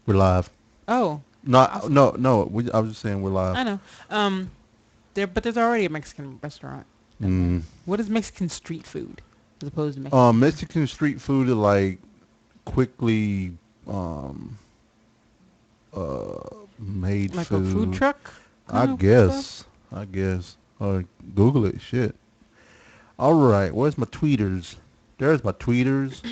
We're live. Oh, Not, no, no. I was just saying we're live. I know. But there's already a Mexican restaurant in there. Mm. What is Mexican street food as opposed to Mexican food? Mexican street food is like quickly um, made Like a food food. truck I kind of stuff? guess. I guess. Google it. Shit. All right. Where's my tweeters? There's my tweeters.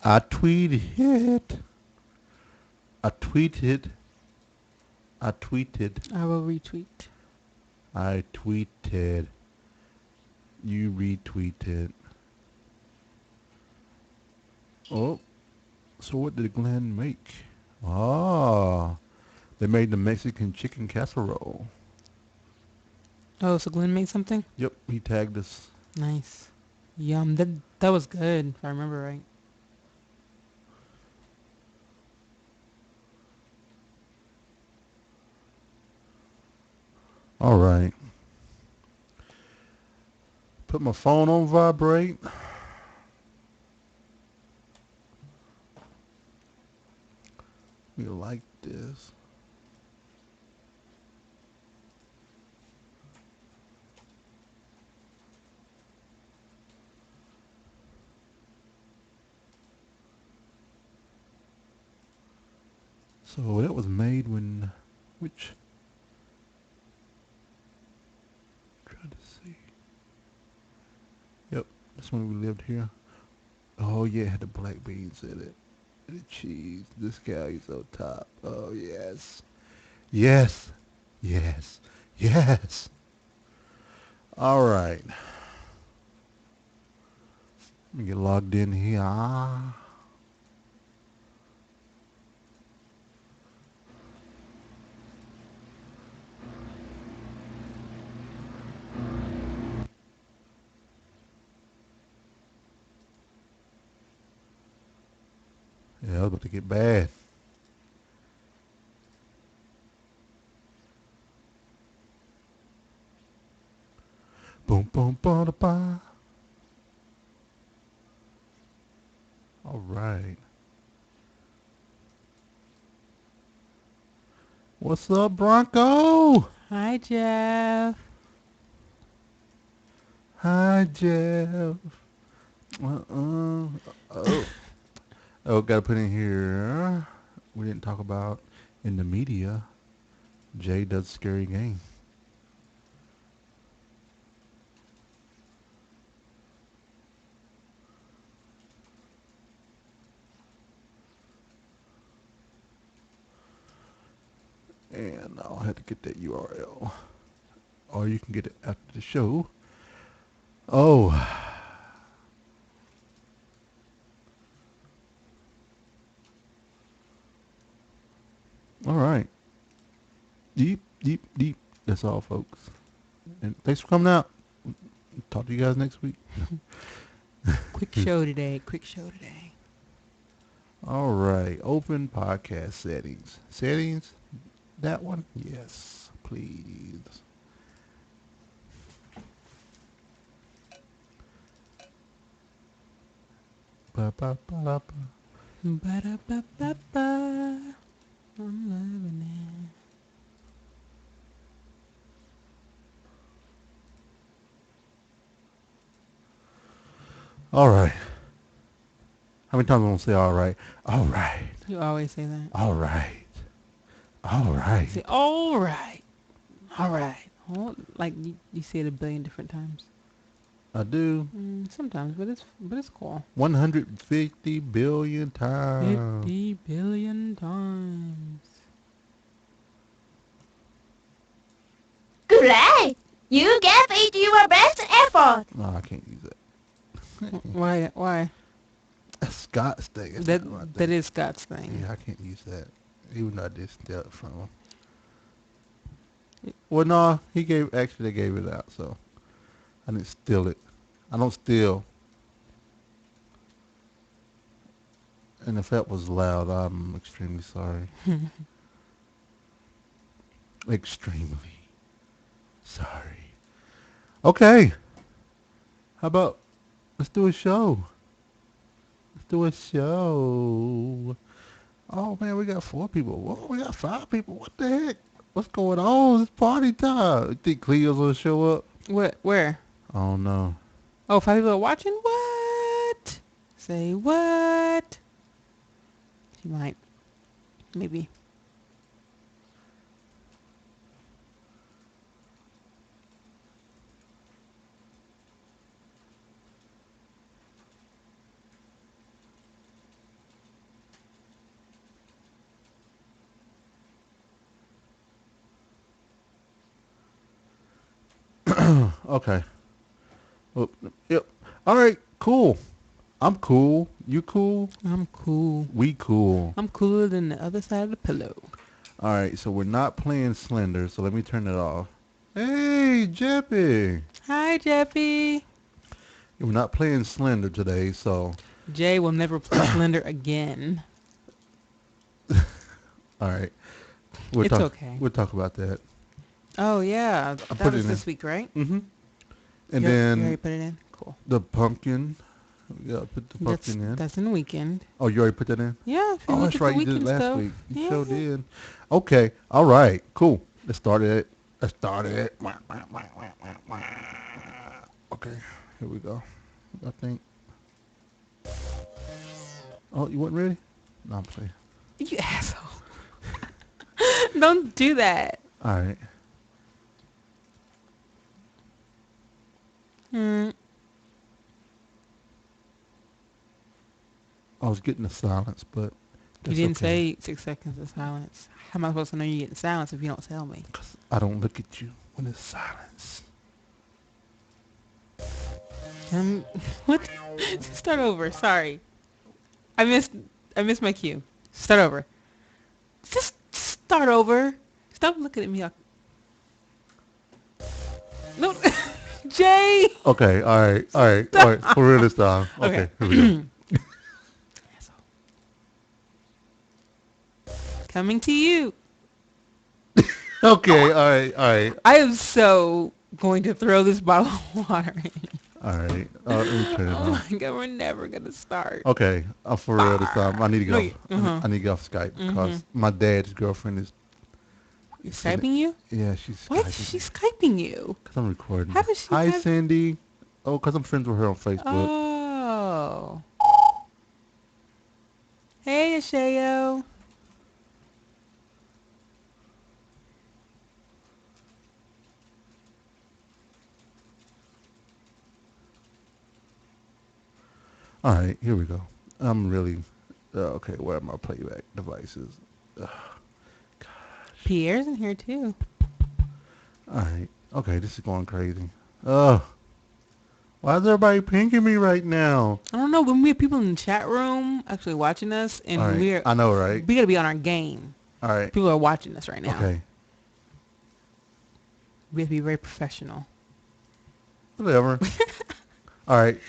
I tweeted. I tweeted. I tweeted. I will retweet. I tweeted. You retweeted. Oh, so what did Glenn make? Ah, they made the Mexican chicken casserole. Oh, so Glenn made something? Yep, he tagged us. Nice. Yum. That was good, if I remember right. All right. Put my phone on vibrate. We like this. So that was made when, which, try to see. Yep, that's when we lived here. Oh yeah, it had the black beans in it. And the cheese. This guy is on top. Oh yes. Yes. Yes. Yes. All right. Let me get logged in here. Yeah, I was about to get bad. Boom, boom, ba da ba. All right. What's up, Bronco? Hi, Jeff. Hi, Jeff. Uh-uh. Oh. Oh, gotta put in here. We didn't talk about in the media. Jay does scary game. And I'll have to get that URL. Or you can get it after the show. Oh. All right. Deep, deep, deep. That's all, folks. And thanks for coming out. Talk to you guys next week. Quick show today. Quick show today. All right. Open podcast settings. Settings. That one? Yes, please. Ba, ba, ba, da, ba. Ba-da-ba-ba-ba. I'm loving it. All right. How many times am I going to say all right? All right. You always say that. All right. All You right. say, all right. All right. Oh, like you say it a billion different times. I do. Sometimes, but it's cool. 150 billion times. 50 billion times. Great! You gave it your best effort. No, I can't use that. Why? Why? That's Scott's thing. That's That not my that thing. is Scott's thing. Yeah, I can't use that. Even though I did steal it from him. Well, no, he gave. Actually, they gave it out, so I didn't steal it. I don't steal. And if that was loud, I'm extremely sorry. Extremely sorry. Okay. How about let's do a show? Let's do a show. Oh man, we got 4 people. Whoa, we got 5 people. What the heck? What's going on? It's party time. You think Cleo's gonna show up? What? Where? I don't know. Oh, 5 people are watching? What? Say what? She might. Maybe. Okay. Oh, yep. All right. Cool. I'm cool. You cool? I'm cool. We cool. I'm cooler than the other side of the pillow. All right. So we're not playing Slender. So let me turn it off. Hey, Jeppy. Hi, Jeffy. We're not playing Slender today. So Jay will never play Slender again. all right. It's okay. We'll talk about that. Oh, yeah. I That put it was in. this week, right? Mm-hmm. And You then already put it in? Cool. the pumpkin. Yeah, put the pumpkin in. That's in the weekend. Oh, you already put that in? Yeah. If you Oh, look that's at right. the You did it weekend last stuff. week. You Yeah. sure did. Okay. All right. Cool. Let's start it. Okay. Here we go. I think. Oh, you weren't ready? No, I'm playing. You asshole. Don't do that. All right. Hmm. I was getting the silence, but You that's didn't okay. say 6 seconds of silence. How am I supposed to know you're getting silence if you don't tell me? 'Cause I don't look at you when it's silence. What? Start over. Sorry. I missed my cue. Start over. Just start over. Stop looking at me like... No. Jay! Okay. All right. All right. All right. For real this time. Okay. Here we go. Coming to you. Okay. All right. All right. I am so going to throw this bottle of water in. All right. Let me turn it Oh on. my god, we're never going to start. Okay. For real this time. I need to No, get off. uh-huh. I need to get off Skype because my dad's girlfriend is. You're Skyping you? Yeah, she's Why is Skyping she me. Skyping you? Because I'm recording. How does she Hi, have- Cindy. Oh, because I'm friends with her on Facebook. Oh. Hey, Ashayo. All right, here we go. I'm really okay. Where are my playback devices? Ugh, Pierre's in here too. all right. Okay, this is going crazy. Why is everybody pinking me right now? I don't know, when we have people in the chat room actually watching us, and All right, I know, right? we gotta be on our game. All right. People are watching us right now. Okay. We have to be very professional. Whatever. All right.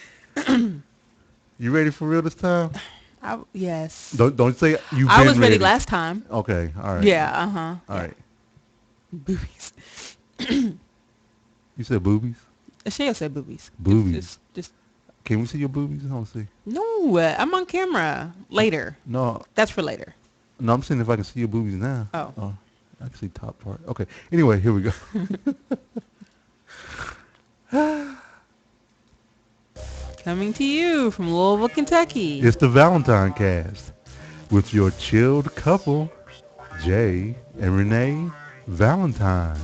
You ready for real this time? Yes. Don't say you've been I was ready ready. last time. Okay. All right. Yeah. Uh huh. All right. Boobies. You said boobies? Ashayo said boobies. Boobies. Just Can we see your boobies? I want to see. no. I'm on camera later. No. That's for later. No, I'm saying if I can see your boobies now. Oh. I can see top part. Okay. Anyway, here we go. Coming to you from Louisville, Kentucky. It's the ValentineCast with your chilled couple, Jay and Renee Valentine.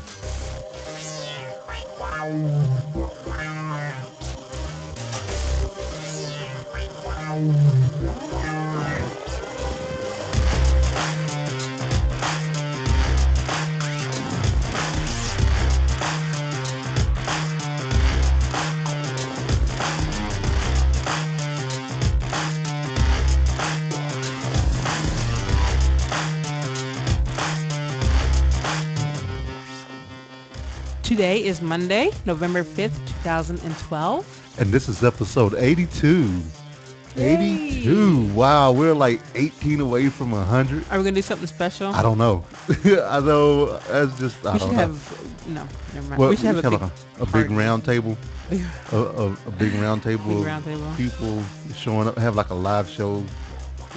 Today is Monday, November 5th, 2012. And this is episode 82. 82. Yay! Wow, we're like 18 away from 100. Are we gonna do something special? I don't know. I know. That's just, I We should don't know. have no, never mind. Well, We should we have should a have big a big party. round table. Big A big round table round of table. people showing up. Have like a live show,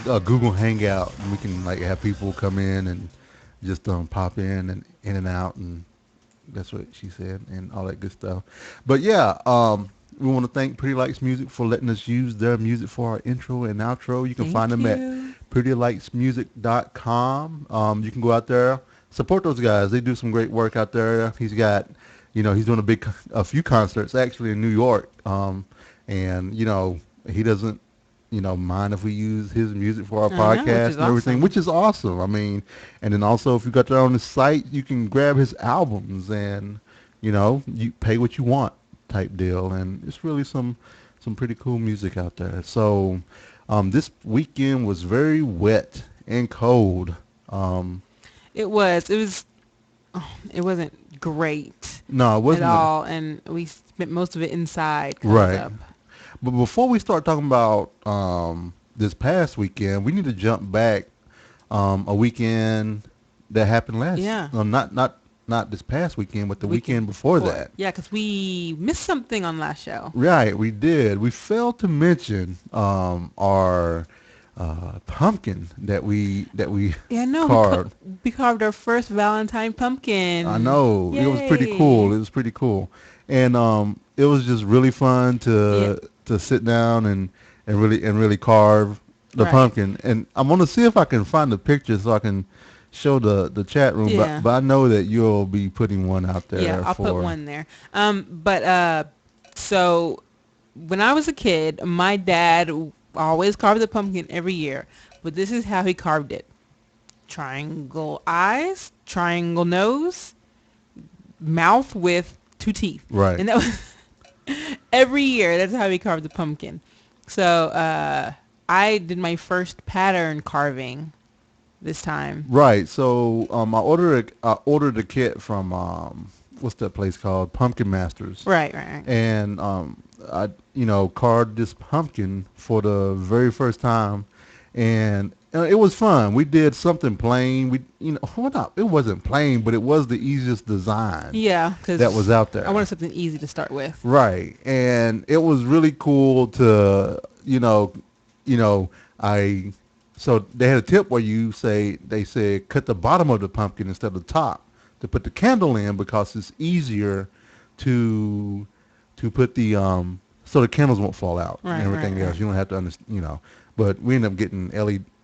a Google Hangout, and we can like have people come in and just pop in and out, and that's what she said, and all that good stuff. But yeah, we want to thank Pretty Lights Music for letting us use their music for our intro and outro. You can Thank find them at you. prettylightsmusic.com. You can go out there, support those guys. They do some great work out there. He's got, he's doing a few concerts actually in New York. And he doesn't, mind if we use his music for our I know, which podcast is and everything, awesome. which is awesome. I mean, and then also if you got there on the site, you can grab his albums and, you pay what you want type deal. And it's really some pretty cool music out there. So this weekend was very wet and cold. Um, It was. It was. Oh, it wasn't great no, it at wasn't. all, and we spent most of it inside. Right. Up. But before we start talking about this past weekend, we need to jump back a weekend that happened last. Yeah. Not this past weekend, but the weekend before that. Yeah, because we missed something on last show. Right, we did. We failed to mention our pumpkin that we Yeah, no, carved. we carved our first Valentine pumpkin. I know. It was pretty Yay. cool. It was pretty cool. And it was just really fun to sit down and really carve the Right. pumpkin. And I'm gonna see if I can find the picture so I can show the chat room. Yeah. But I know that you'll be putting one out there. Yeah, I'll put one there. So when I was a kid, my dad always carved the pumpkin every year. But this is how he carved it. Triangle eyes, triangle nose, mouth with two teeth. Right. And that was every year. That's how he carved the pumpkin. So I did my first pattern carving this time. Right. So I ordered a kit from what's that place called? Pumpkin Masters. Right. And I carved this pumpkin for the very first time, and it was fun. We did something plain. It wasn't plain, but it was the easiest design Yeah, because that was out there. I wanted something easy to start with. Right, and it was really cool to I. So they had a tip where they said cut the bottom of the pumpkin instead of the top to put the candle in because it's easier to put the so the candles won't fall out Right, and everything right, else. right. You don't have to understand. But we ended up getting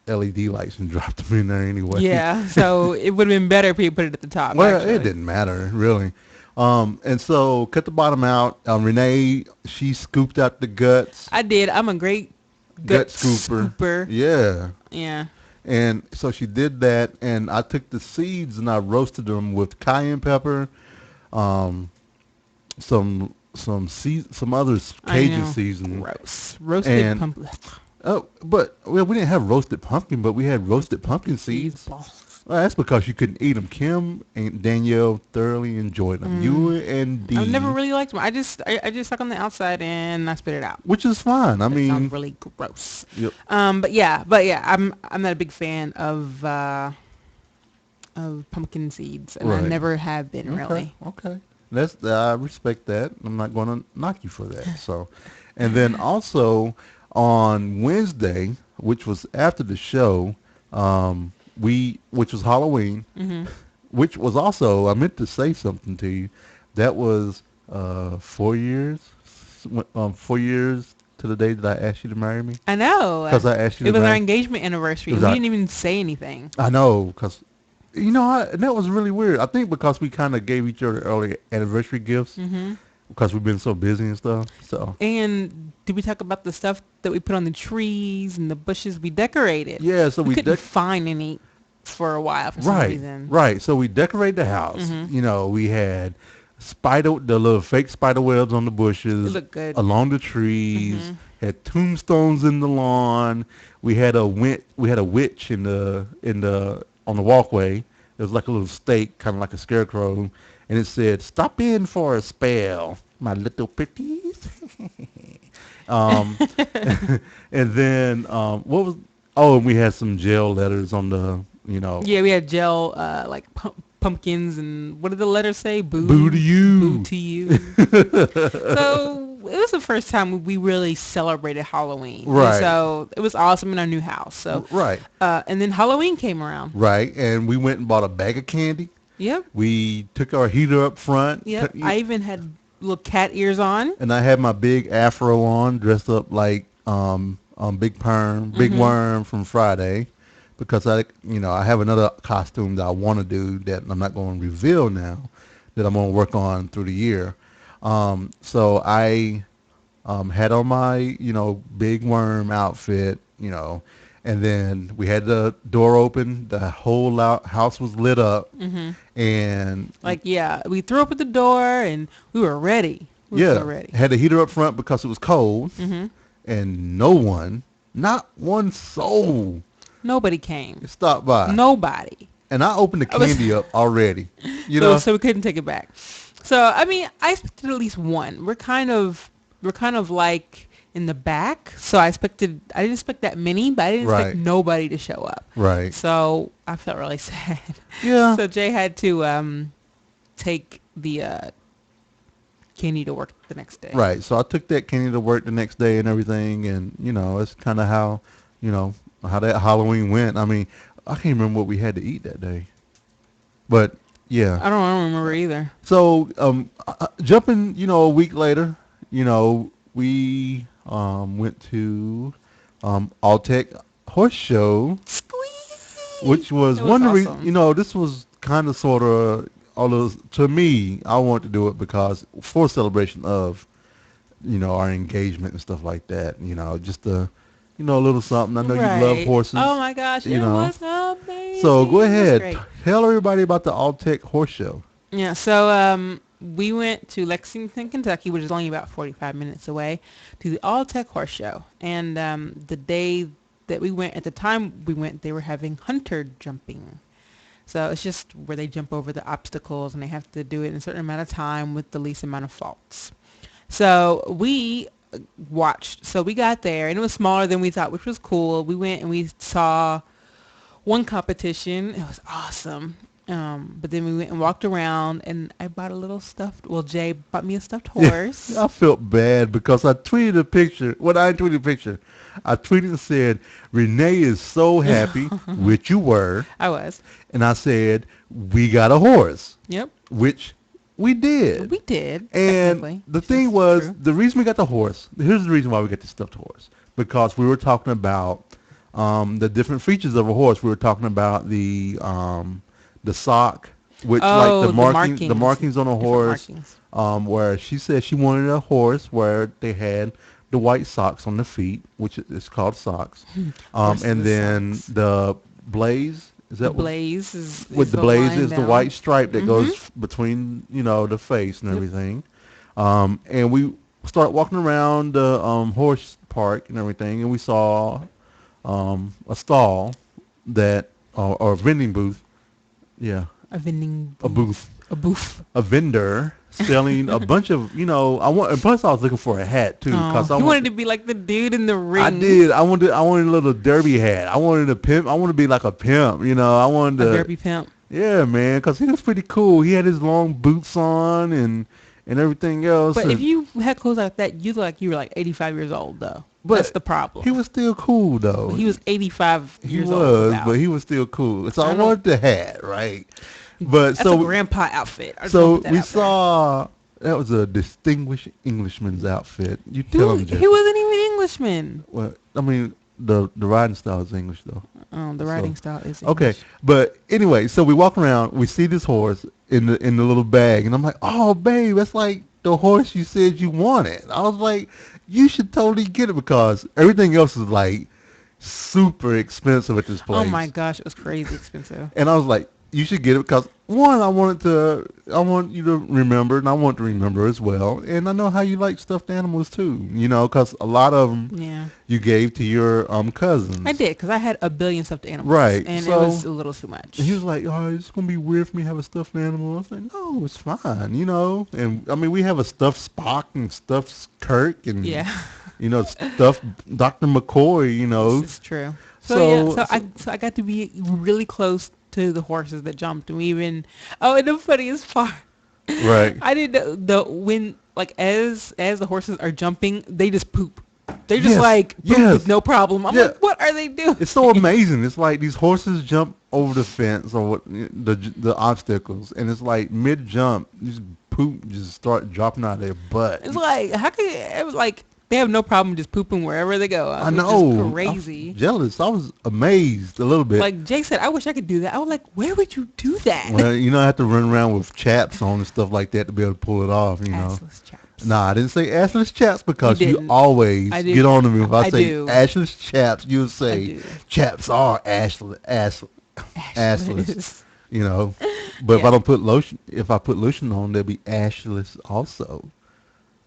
LED lights and dropped them in there anyway. Yeah, so it would have been better if you put it at the top. Well, actually. it didn't matter really. And so cut the bottom out. Renee, she scooped out the guts. I did. I'm a great gut scooper. Yeah. Yeah. And so she did that, and I took the seeds and I roasted them with cayenne pepper, some other I Cajun know. seasoning. Gross. Roasted And- pumpkin. Oh, but we didn't have roasted pumpkin, but we had roasted pumpkin seeds. Well, that's because you couldn't eat them. Kim and Danielle thoroughly enjoyed them. You and Dee, I've never really liked them. I just suck on the outside and I spit it out. which is fine. I It mean, sounds really gross. yep. But yeah, I'm not a big fan of pumpkin seeds, and I Right. never have been really. Okay. I respect that. I'm not going to knock you for that. So, and then also on Wednesday, which was after the show, which was Halloween, which was also, I meant to say something to you. That was 4 years, 4 years to the day that I asked you to marry me. I know. Because I asked you It to was our marry. engagement anniversary. It We was our- didn't even say anything. I know, because that was really weird. I think because we kind of gave each other early anniversary gifts because we've been so busy and stuff. So And did we talk about the stuff that we put on the trees and the bushes we decorated? yeah, so we we couldn't find any for a while for some reason. right. So we decorated the house. We had the little fake spider webs on the bushes. It looked good. Along the trees. Had tombstones in the lawn. We had a witch in the on the walkway. It was like a little stake, kind of like a scarecrow, and it said, "Stop in for a spell, my little pretties." Um, and then what was? Oh, and we had some jail letters on the, Yeah, we had gel, like pumpkins, and what did the letters say? boo to Boo you. to you. So it was the first time we really celebrated Halloween, and Right, so it was awesome in our new house. So, right, and then Halloween came around. right. And we went and bought a bag of candy. Yep, We took our heater up front, yep. I even had little cat ears on. and I had my big afro on, dressed up like Big Mhm. Worm from Friday, because I have another costume that I want to do that I'm not going to reveal now, that I'm going to work on through the year. So I had on my Big Worm outfit, and then we had the door open. The whole house was lit up, Mhm. and Like, yeah, we threw up at the door, and we were ready. We were so yeah, ready. had the heater up front because it was cold, Mhm. and no one, not one soul, Nobody came. stopped by. Nobody. And I opened the I was candy up already. You so know? so we couldn't take it back. So I mean, I expected at least one. We're kind of like in the back, so I didn't expect that many, but I didn't expect Right. nobody to show up. Right. So I felt really sad. Yeah. So Jay had to take the candy to work the next day. Right. So I took that candy to work the next day and everything, and it's kind of how, you know, how that Halloween went. I mean, I can't remember what we had to eat that day, but yeah. I don't remember either. So jumping, a week later, we went to Alltech Horse Show, Squeeze. which was It was one of the awesome. this was kind of sort of, although to me, I wanted to do it because for celebration of, our engagement and stuff like that, just a little something. I know you love Right. horses, Oh my gosh, you it know. was amazing. So go It was ahead, great. tell everybody about the Alltech Horse Show. Yeah, so we went to Lexington, Kentucky, which is only about 45 minutes away, to the Alltech Horse Show. And the day that we went, at the time we went, they were having hunter jumping. So it's just where they jump over the obstacles and they have to do it in a certain amount of time with the least amount of faults. So we watched. So we got there and it was smaller than we thought, which was cool. We went and we saw one competition. It was awesome. But then we went and walked around, and I bought a little stuffed. Well, Jay bought me a stuffed Yeah, horse. I felt bad because I tweeted a picture. When I tweeted a picture, I tweeted and said, Renee is so happy, which you were. I was. And I said, we got a horse, Yep. which we did. We did And technically. the Which thing is was, true. the reason we got the horse, here's the reason why we got the stuffed horse. Because we were talking about the different features of a horse. We were talking about the sock, which Oh, like the the markings. markings on a Different horse, markings. where she said she wanted a horse where they had the white socks on the feet, which is called socks, Horses and with then socks. the blaze. Is The that what? blaze is, With the the blaze line is the down. white stripe that Mm-hmm. goes between the face and Yep. everything. And we started walking around the horse park and everything, and we saw a stall that or a vending booth. Yeah, A vending a booth, A booth. a vendor selling a bunch of I want. And plus, I was looking for a hat too Oh, because I he wanted wanted. to be like the dude in the ring. I did. I wanted a little derby hat. I wanted a pimp. I wanted to be like a pimp. I wanted A to. derby pimp. Yeah, man, because he was pretty cool. He had his long boots on and everything else. But if and, you had clothes like that, you look like you were like 85 years old, though. but That's the problem. he was still cool though. He was 85 He years old. was, Without. but he was still cool. So I I know. wanted the hat, right? But That's so a grandpa outfit. I just so wanna put that we out there. saw that was a distinguished Englishman's outfit. You tell him, Dude, Jeff. he wasn't even Englishman. Well, I mean, the riding style is English though. The writing style is Okay, English. but anyway, so we walk around, we see this horse in the little bag, and I'm like, oh, babe, that's like the horse you said you wanted. I was like, you should totally get it because everything else is like super expensive at this place. Oh my gosh, it was crazy expensive. And I was like, you should get it because one, I want you to remember, and I want to remember as well. And I know how you like stuffed animals too, because a lot of them Yeah, you gave to your cousins. I did because I had a billion stuffed animals. Right, and so- it was a little too much. And he was like, oh, it's going to be weird for me to have a stuffed animal. I was like, no, it's fine, And, I mean, we have a stuffed Spock and stuffed Kirk and, Yeah, Stuff Dr. McCoy, This is true. So yeah, So, so I got to be really close to the horses that jumped, and we even and the funniest part, right. I didn't know the when like as the horses are jumping, they just poop. They just Yes, like poop with yes. no problem. I'm Yeah. like, what are they doing? It's so amazing. It's like these horses jump over the fence or the obstacles, and it's like mid jump, these poop just start dropping out of their butt. It's like how could it was like they have no problem just pooping wherever they go, I which is know. I was crazy. jealous. I was amazed a little bit. Like Jake said, I wish I could do that. I was like, where would you do that? Well, I have to run around with chaps on and stuff like that to be able to pull it off. Assless chaps. Nah, I didn't say assless chaps because you didn't. always I did. get on to me. If I I say do. assless chaps, you say do. chaps are assless. Assless. You know, but if I Yeah. don't put lotion, if I put lotion on, they'll be ashless also.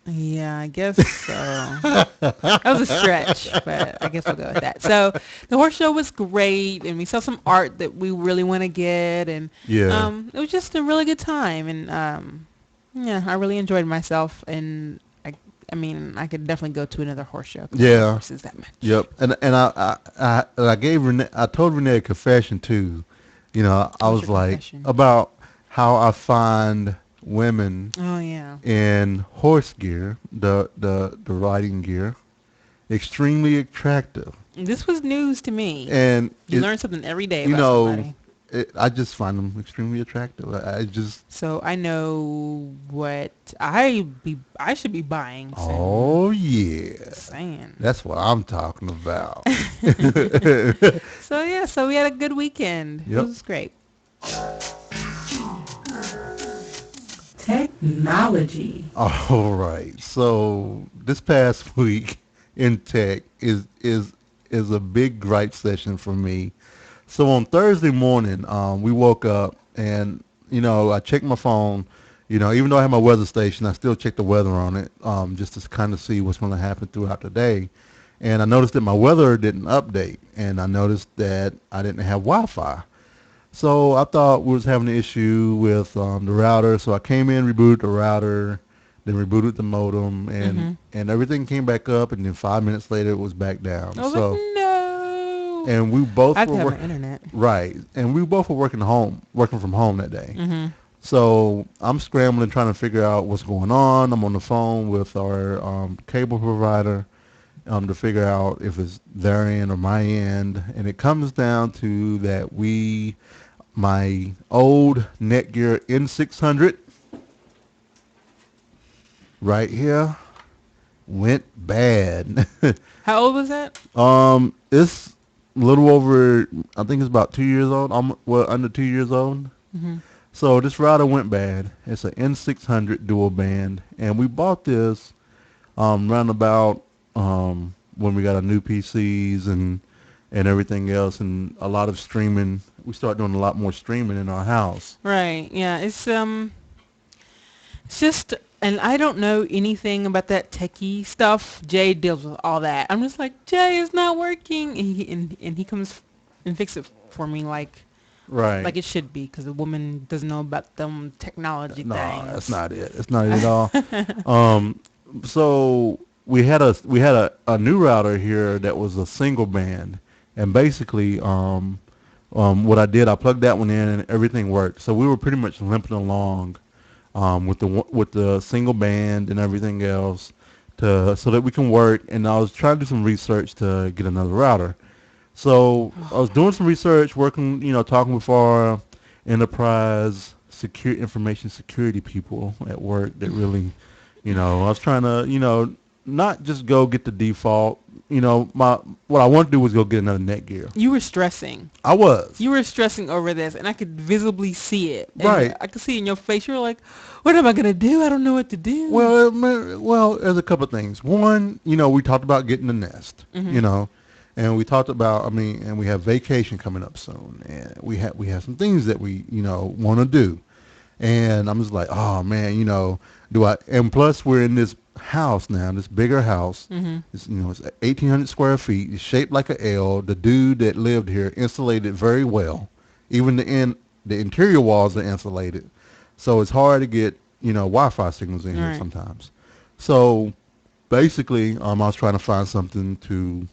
Yeah, I guess so. That was a stretch, but I guess we'll go with that. So the horse show was great, and we saw some art that we really want to get, and Yeah. it was just a really good time, and yeah, I really enjoyed myself, and I mean, I could definitely go to another horse show. 'Cause I love Yeah. horses that much. Yep. And I gave Renee, I told Renee a confession too. I What's was your like confession? about how I find women Oh yeah. in horse gear, the riding gear, extremely attractive. This was news to me. And You learn something every day you about know, somebody. I just find them extremely attractive. I just, So I know what I should be buying soon. oh yeah, Saying. that's what I'm talking about. So yeah, so we had a good weekend. Yep. It was great. Technology. All right. So this past week in tech is a big gripe session for me. So on Thursday morning, we woke up and I checked my phone. Even though I have my weather station, I still check the weather on it just to kind of see what's going to happen throughout the day. And I noticed that my weather didn't update, and I noticed that I didn't have Wi-Fi. So I thought we was having an issue with the router. So I came in, rebooted the router, then rebooted the modem, and everything came back up. And then 5 minutes later, it was back down. I was So like, no. and we I both have to were have my working internet. right, and we both were working from home that day. Mm-hmm. So I'm scrambling, trying to figure out what's going on. I'm on the phone with our cable provider to figure out if it's their end or my end, and it comes down to that my old Netgear N600 right here went bad. How old was that? It's a little over, I think it's about 2 years old. Well, under 2 years old. Mm-hmm. So this router went bad. It's an N600 dual band, and we bought this round about when we got our new PCs and everything else, and a lot of streaming. We started doing a lot more streaming in our house. Right. Yeah. It's just, and I don't know anything about that techie stuff. Jay deals with all that. I'm just like, Jay, it's not working, and he comes and fixes it for me like Right. it should be, because a woman doesn't know about them technology No, things. that's not it. That's not it at all. So we had a new router here that was a single band, and basically, what I did, I plugged that one in and everything worked. So we were pretty much limping along, with the single band and everything else, so that we can work. And I was trying to do some research to get another router. So I was doing some research, working, talking with our enterprise information security people at work that really, I was trying to, not just go get the default. What I wanted to do was go get another Netgear. You were stressing. I was. You were stressing over this, and I could visibly see it. And Right. I could see in your face. You were like, what am I going to do? I don't know what to do. Well, there's a couple of things. One, we talked about getting the Nest, and we talked about, and we have vacation coming up soon, and we have some things that we, want to do. And I'm just like, oh man, and plus we're in this house now, this bigger house. It's, it's 1,800 square feet. It's shaped like an L. The dude that lived here insulated very well. Even the interior walls are insulated. So it's hard to get, Wi-Fi signals in here Right. sometimes. So basically, I was trying to find something to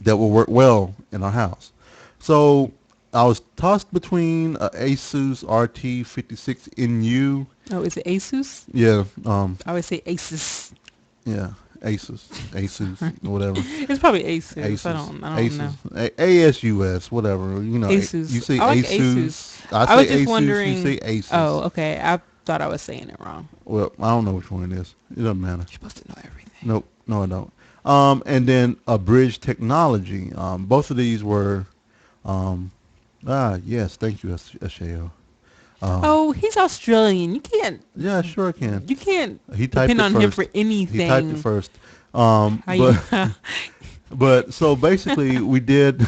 that will work well in our house. So I was tossed between a Asus RT-56NU. Oh, is it Asus? Yeah, I would say Asus. yeah, Asus, whatever. It's probably Asus. Asus, I don't Asus, know. ASUS, whatever. You Asus. say I like Asus. Asus, I I was say just Asus, you wondering. say Asus. Oh, okay. I thought I was saying it wrong. Well, I don't know which one it is. It doesn't matter. You're supposed to know everything. Nope, no, I don't. And then a bridge technology. Both of these were. Um, yes, thank you, Ashayo. Um, Oh, he's Australian. yeah, sure I can. You can't He typed depend it on him for first. He typed it anything. first. How you? But but so basically we did.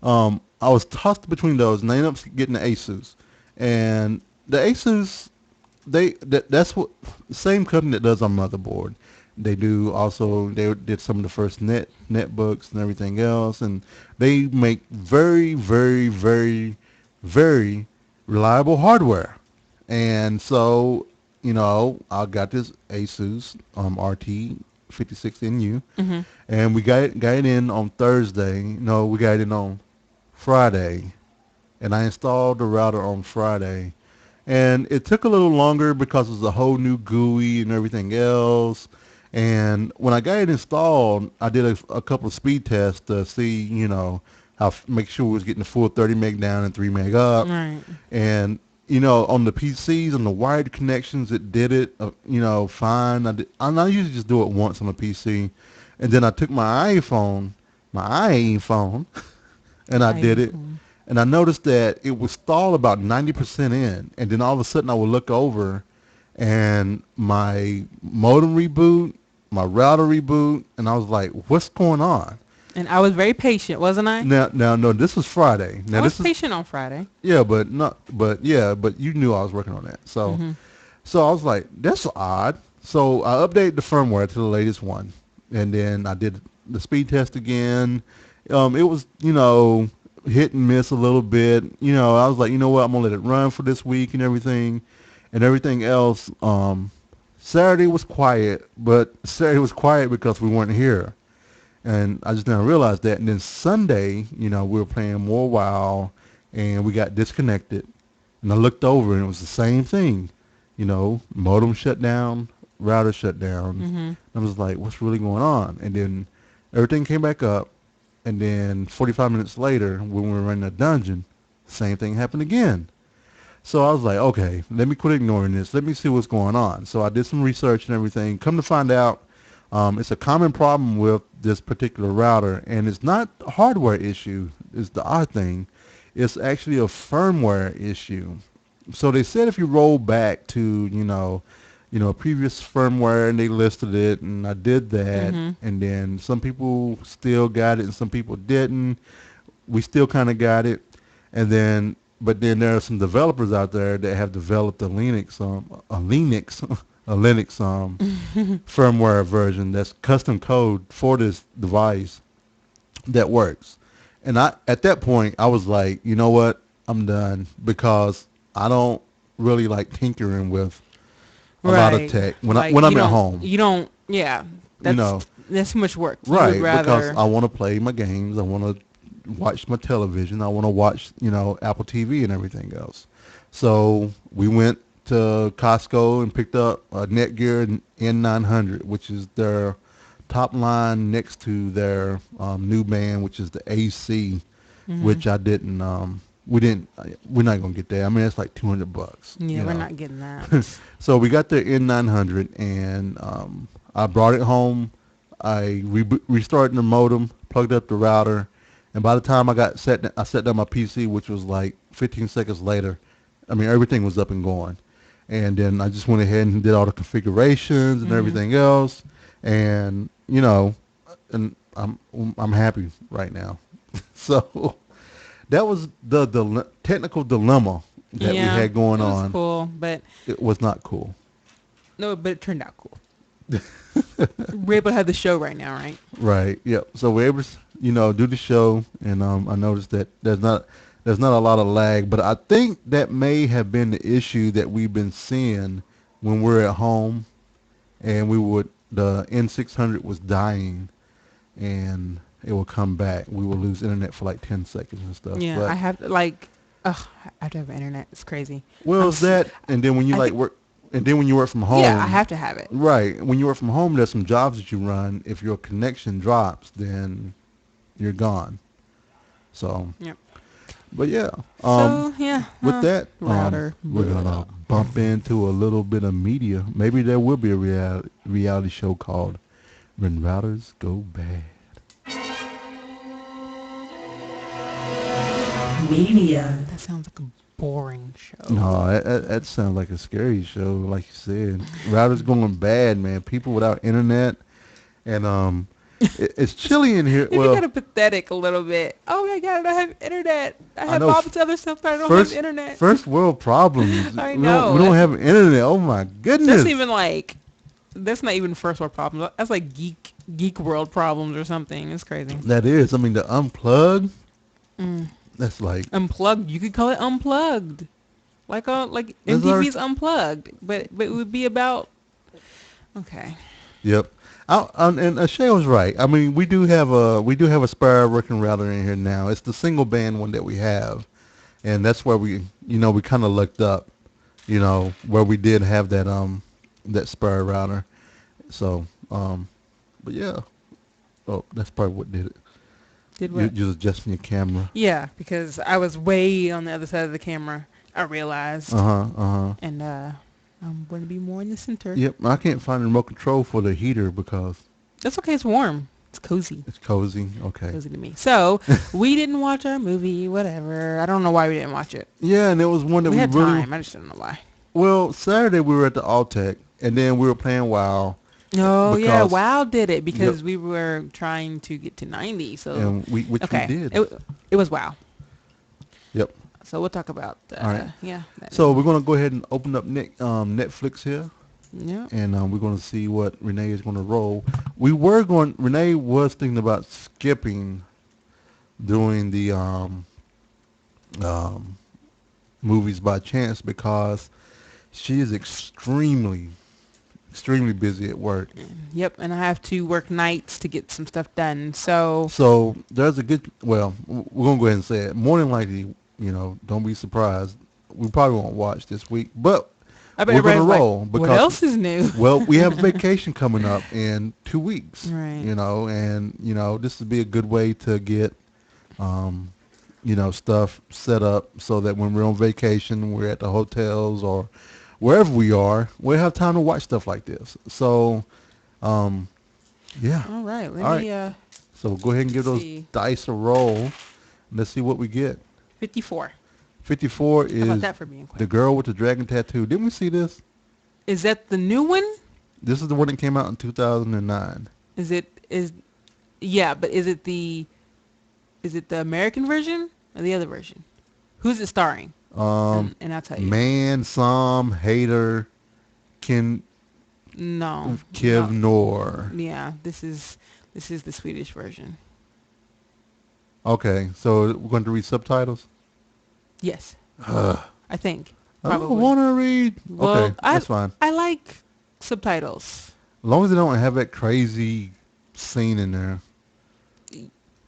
I was tossed between those, and I ended up getting the Asus. And the Asus, that's what same company that does our motherboard. They do also. They did some of the first netbooks and everything else, and they make very, very, very, very reliable hardware. And so, I got this Asus RT-56NU, Hmm. and we got it in on Thursday. No, we got it in on Friday, and I installed the router on Friday. And it took a little longer because it was a whole new GUI and everything else. And when I got it installed, I did a couple of speed tests to see, make sure it was getting the full 30 meg down and 3 meg up. Right. And on the PCs, on the wired connections, it did it, fine. I usually just do it once on a PC, and then I took my iPhone, and I did it, iPhone. and I noticed that it would stall about 90% in, and then all of a sudden I would look over, and my modem reboot, my router reboot, and I was like, "What's going on?" And I was very patient, wasn't I? Now, no, this was Friday. I Now, was this is patient on Friday. yeah, but you knew I was working on that, so. Hmm. So I was like, that's odd. So I updated the firmware to the latest one, and then I did the speed test again. It was, hit and miss a little bit. I was like, you know what, I'm gonna let it run for this week and everything else. Saturday was quiet, but Saturday was quiet because we weren't here, and I just didn't realize that. And then Sunday, we were playing more WoW, and we got disconnected. And I looked over, and it was the same thing. Modem shut down, router shut down. Hmm. I was like, what's really going on? And then everything came back up. And then 45 minutes later, when we were running a dungeon, same thing happened again. So I was like, okay, let me quit ignoring this. Let me see what's going on. So I did some research and everything. Come to find out, it's a common problem with this particular router. And it's not a hardware issue, is the odd thing. It's actually a firmware issue. So they said if you roll back to, previous firmware, and they listed it, and I did that, Hmm. and then some people still got it and some people didn't. We still kind of got it, but then there are some developers out there that have developed a Linux firmware version that's custom code for this device that works. And at that point, I was like, you know what? I'm done because I don't really like tinkering with a lot of Right. tech when Like I'm at home. yeah. You That's know, that's too much work. You would right? Because rather. I want to play my games. I want to watch my television. I want to watch, Apple TV and everything else. So we went to Costco and picked up a Netgear N900, which is their top line next to their new band, which is the AC, Hmm. which I didn't. We didn't. We're not gonna get that. I mean, it's like $200. Yeah, You we're know. not getting that. So we got the N900, and I brought it home. I restarted the modem, plugged up the router, and by the time I set down my PC, which was like 15 seconds later. I mean, everything was up and going, and then I just went ahead and did all the configurations and Hmm. everything else, and and I'm happy right now. So that was the technical dilemma that we Yeah, had going it was on. cool, but It was not cool. no, but it turned out cool. We're able to have the show right now, right? Right. Yep. So we're able to, do the show, and I noticed that there's not a lot of lag, but I think that may have been the issue that we've been seeing when we're at home, and we would the N600 was dying and it will come back. We will lose internet for like 10 seconds and stuff. Yeah, I But have like, ugh, I have to have internet. It's crazy. well, it's that, and then when you I like think, work, and then when you work from yeah, I home, have to have it. right? When you work from home, there's some jobs that you run. If your connection drops, then you're gone. So, Yep. but yeah, So yeah, with that, router. we're Blah. gonna bump into a little bit of media. Maybe there will be a reality show called "When Routers Go Bad." Media. That sounds like a boring show. No, that sounds like a scary show. Like you said, routers going bad, man. People without internet, and it's chilly in here. It'd be Well, kind of pathetic a little bit. Oh my god, I don't have internet. I I have know. all this other stuff, but I don't have First, internet. first world problems. I We know. don't have internet. Oh my goodness. That's even like, that's not even first world problems. That's like geek world problems or something. It's crazy. That is. I mean, the unplug. Mm. That's like. Unplugged. You could call it unplugged. Like That's MTV's unplugged, but it would be about. Okay. Yep. And Shay was right. I mean, we do have a spare working router in here now. It's the single band one that we have, and that's where we kind of looked up, where we did have that spare router. So, but yeah. Oh, that's probably what did it. Did You what? just adjusting your camera. Yeah, because I was way on the other side of the camera. I realized. And I'm going to be more in the center. Yep. I can't find the remote control for the heater because That's okay. It's warm. It's cozy. it's cozy. Okay. Cozy to me. So we didn't watch our movie. Whatever. I don't know why we didn't watch it. Yeah, and it was one that We we had really. time. I just don't know why. Well, Saturday we were at the Alltech, and then we were playing WoW. Oh yeah, Because- WoW did it because we were trying to get to 90. So And which okay, we did. it was WoW. Yep. So we'll talk about All right. yeah. So we're gonna go ahead and open up Netflix here, yeah. and we're gonna see what Renee is gonna roll. Renee was thinking about skipping doing the movies by chance because she is extremely busy at work. Yep, and I have to work nights to get some stuff done. So So there's a good. Well, we're gonna go ahead and say it. More than likely, don't be surprised. We probably won't watch this week, but I bet we're gonna everybody's roll like, because what else is new? well, we have a vacation coming up in 2 weeks. Right. And this would be a good way to get stuff set up so that when we're on vacation, we're at the hotels or wherever we are, we'll have time to watch stuff like this. So, yeah. All right, All let me So go ahead and give those see. dice a roll. Let's see what we get. 54. 54 How about is that for being quick? the girl with the dragon tattoo. Didn't we see this? Is that the new one? This is the one that came out in 2009. Yeah, but is it the American version or the other version? Who's it starring? And I'll tell you. Man, Sam, Hater, Kiv No. Nor. Yeah, this is the Swedish version. Okay, so we're going to read subtitles? Yes, Ugh. I think. I Probably. don't want to read. Well, Okay, that's fine. I like subtitles. As long as they don't have that crazy scene in there.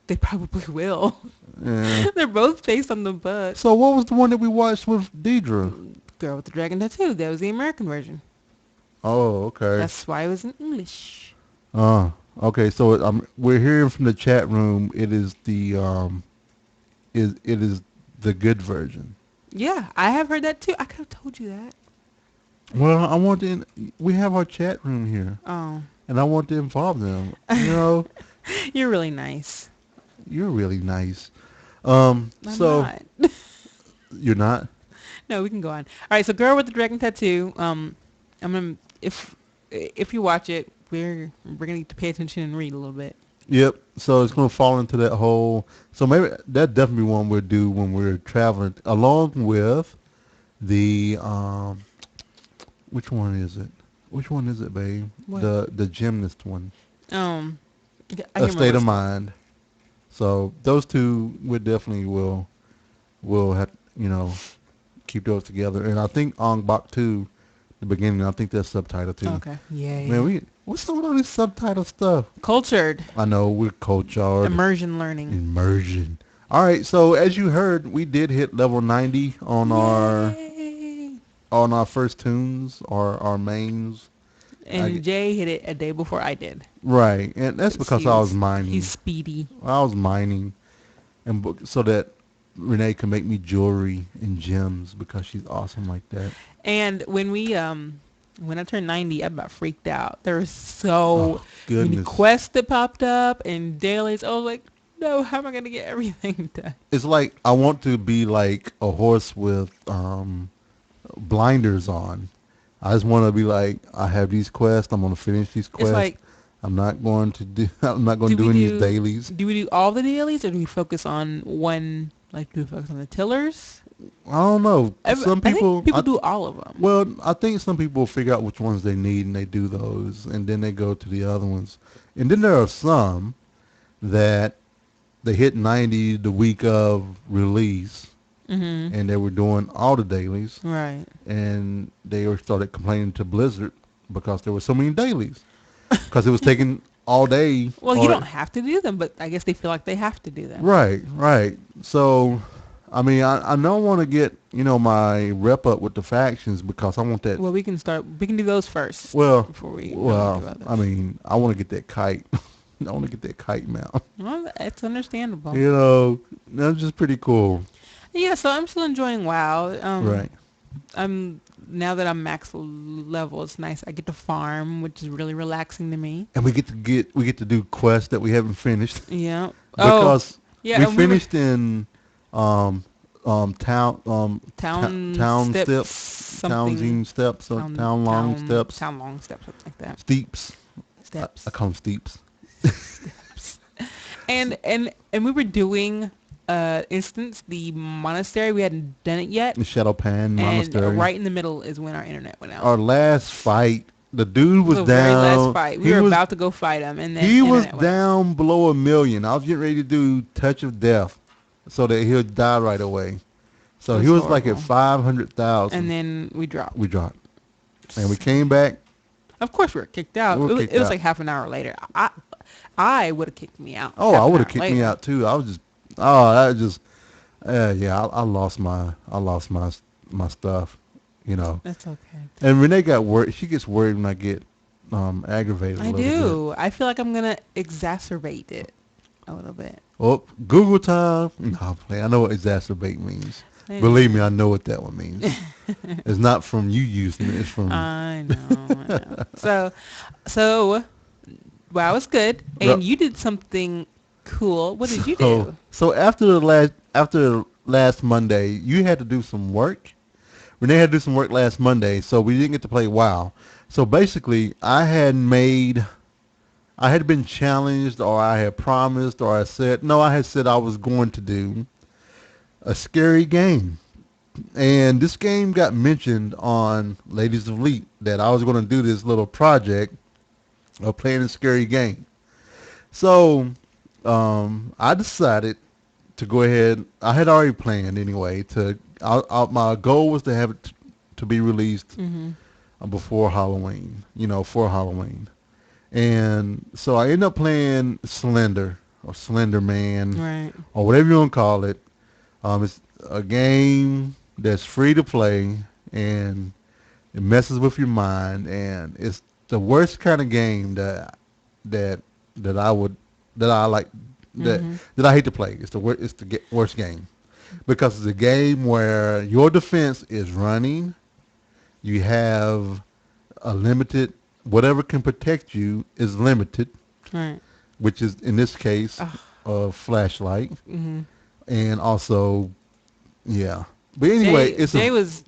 They probably will. Yeah. They're both based on the book. So what was the one that we watched with Deidre? Girl with the Dragon Tattoo. That was the American version. Oh, okay. That's why it was in English. Okay. So we're hearing from the chat room. It is the it is the good version. Yeah, I have heard that too. I could have told you that. Well, we have our chat room here, Oh, and I want to involve them. you're really nice. You're really nice. I'm So not. you're not? No, we can go on. All right, so Girl with the Dragon Tattoo. I'm gonna if you watch it, we're gonna need to pay attention and read a little bit. Yep. So it's going to fall into that whole. So maybe that definitely one we'll do when we're traveling, along with the which one is it? Which one is it, babe? What? The gymnast one. I A can't State of remember. Mind. So those two we definitely will have keep those together. And I think Ong Bak 2, the beginning. I think that's subtitled too. Okay. Yeah. Man, What's some of all this subtitle stuff? Cultured. I know we're cultured. Immersion learning. Immersion. All right, so as you heard, we did hit level 90 Yay! on our first tunes or our mains. And Jay hit it a day before I did. Right, and that's because I was mining. He's speedy. I was mining, and so that Renee can make me jewelry and gems because she's awesome like that. And when I turned 90, I about freaked out. There were so many quests that popped up and dailies. I was like, no, how am I gonna get everything done? It's like I want to be like a horse with blinders on. I just want to be like, I have these quests. I'm gonna finish these quests. It's like, I'm not going to do. I'm not going to do any dailies. Do we do all the dailies, or do we focus on one? Like, do we focus on the tillers? I don't know. Some people, I think people do all of them. Well, I think some people figure out which ones they need and they do those, and then they go to the other ones. And then there are some that they hit 90 the week of release, and they were doing all the dailies. Right. And they started complaining to Blizzard because there were so many dailies. Because it was taking all day. Well, you don't have to do them, but I guess they feel like they have to do them. Right, right. So, I mean, I don't want to get, my rep up with the factions because I want that. Well, we can do those first. Well, before we I mean, I want to get that kite. I want to get that kite mount. Well, it's understandable. That's just pretty cool. Yeah, so I'm still enjoying WoW. Right. Now that I'm max level, it's nice. I get to farm, which is really relaxing to me. And we get to do quests that we haven't finished. Yeah. Because we finished in town steps, Townsend steps, or town long steps, something like that. Steeps. Steps. I call them steeps. Steps. And we were doing instance, the monastery. We hadn't done it yet. The Shadowpan Monastery. And right in the middle is when our internet went out. Our last fight, the dude was down. Very last fight. We were about to go fight him, and then he was down below 1 million. I was getting ready to do Touch of Death, so that he'll die right away. So he was horrible. Like at 500,000. And then we dropped. And we came back. Of course, we were kicked out. It was like half an hour later. I would have kicked me out. Oh, I would have kicked me out too. I lost my stuff, That's okay. And Renee got worried. She gets worried when I get aggravated. I do. I feel like I'm gonna exacerbate it a little bit. Oh, Google time. No, I know what exacerbate means. Believe me, I know what that one means. It's not from you using it. It's from. I know. So, wow, it's good. And you did something cool. What did you do? So after last Monday, you had to do some work. Renee had to do some work last Monday, so we didn't get to play WoW. So basically, I had been challenged, or I had promised, or I said I was going to do a scary game. And this game got mentioned on Ladies of Elite, that I was going to do this little project of playing a scary game. So I decided to go ahead. I had already planned anyway. My goal was to have it to be released before Halloween. For Halloween. And so I ended up playing Slender or Slender Man, right, or whatever you want to call it. It's a game that's free to play, and it messes with your mind, and it's the worst kind of game that I hate to play. It's the worst game, because it's a game where your defense is running. You have a limited, whatever can protect you is limited, right, which is in this case a flashlight, and also, yeah. But anyway, Jay was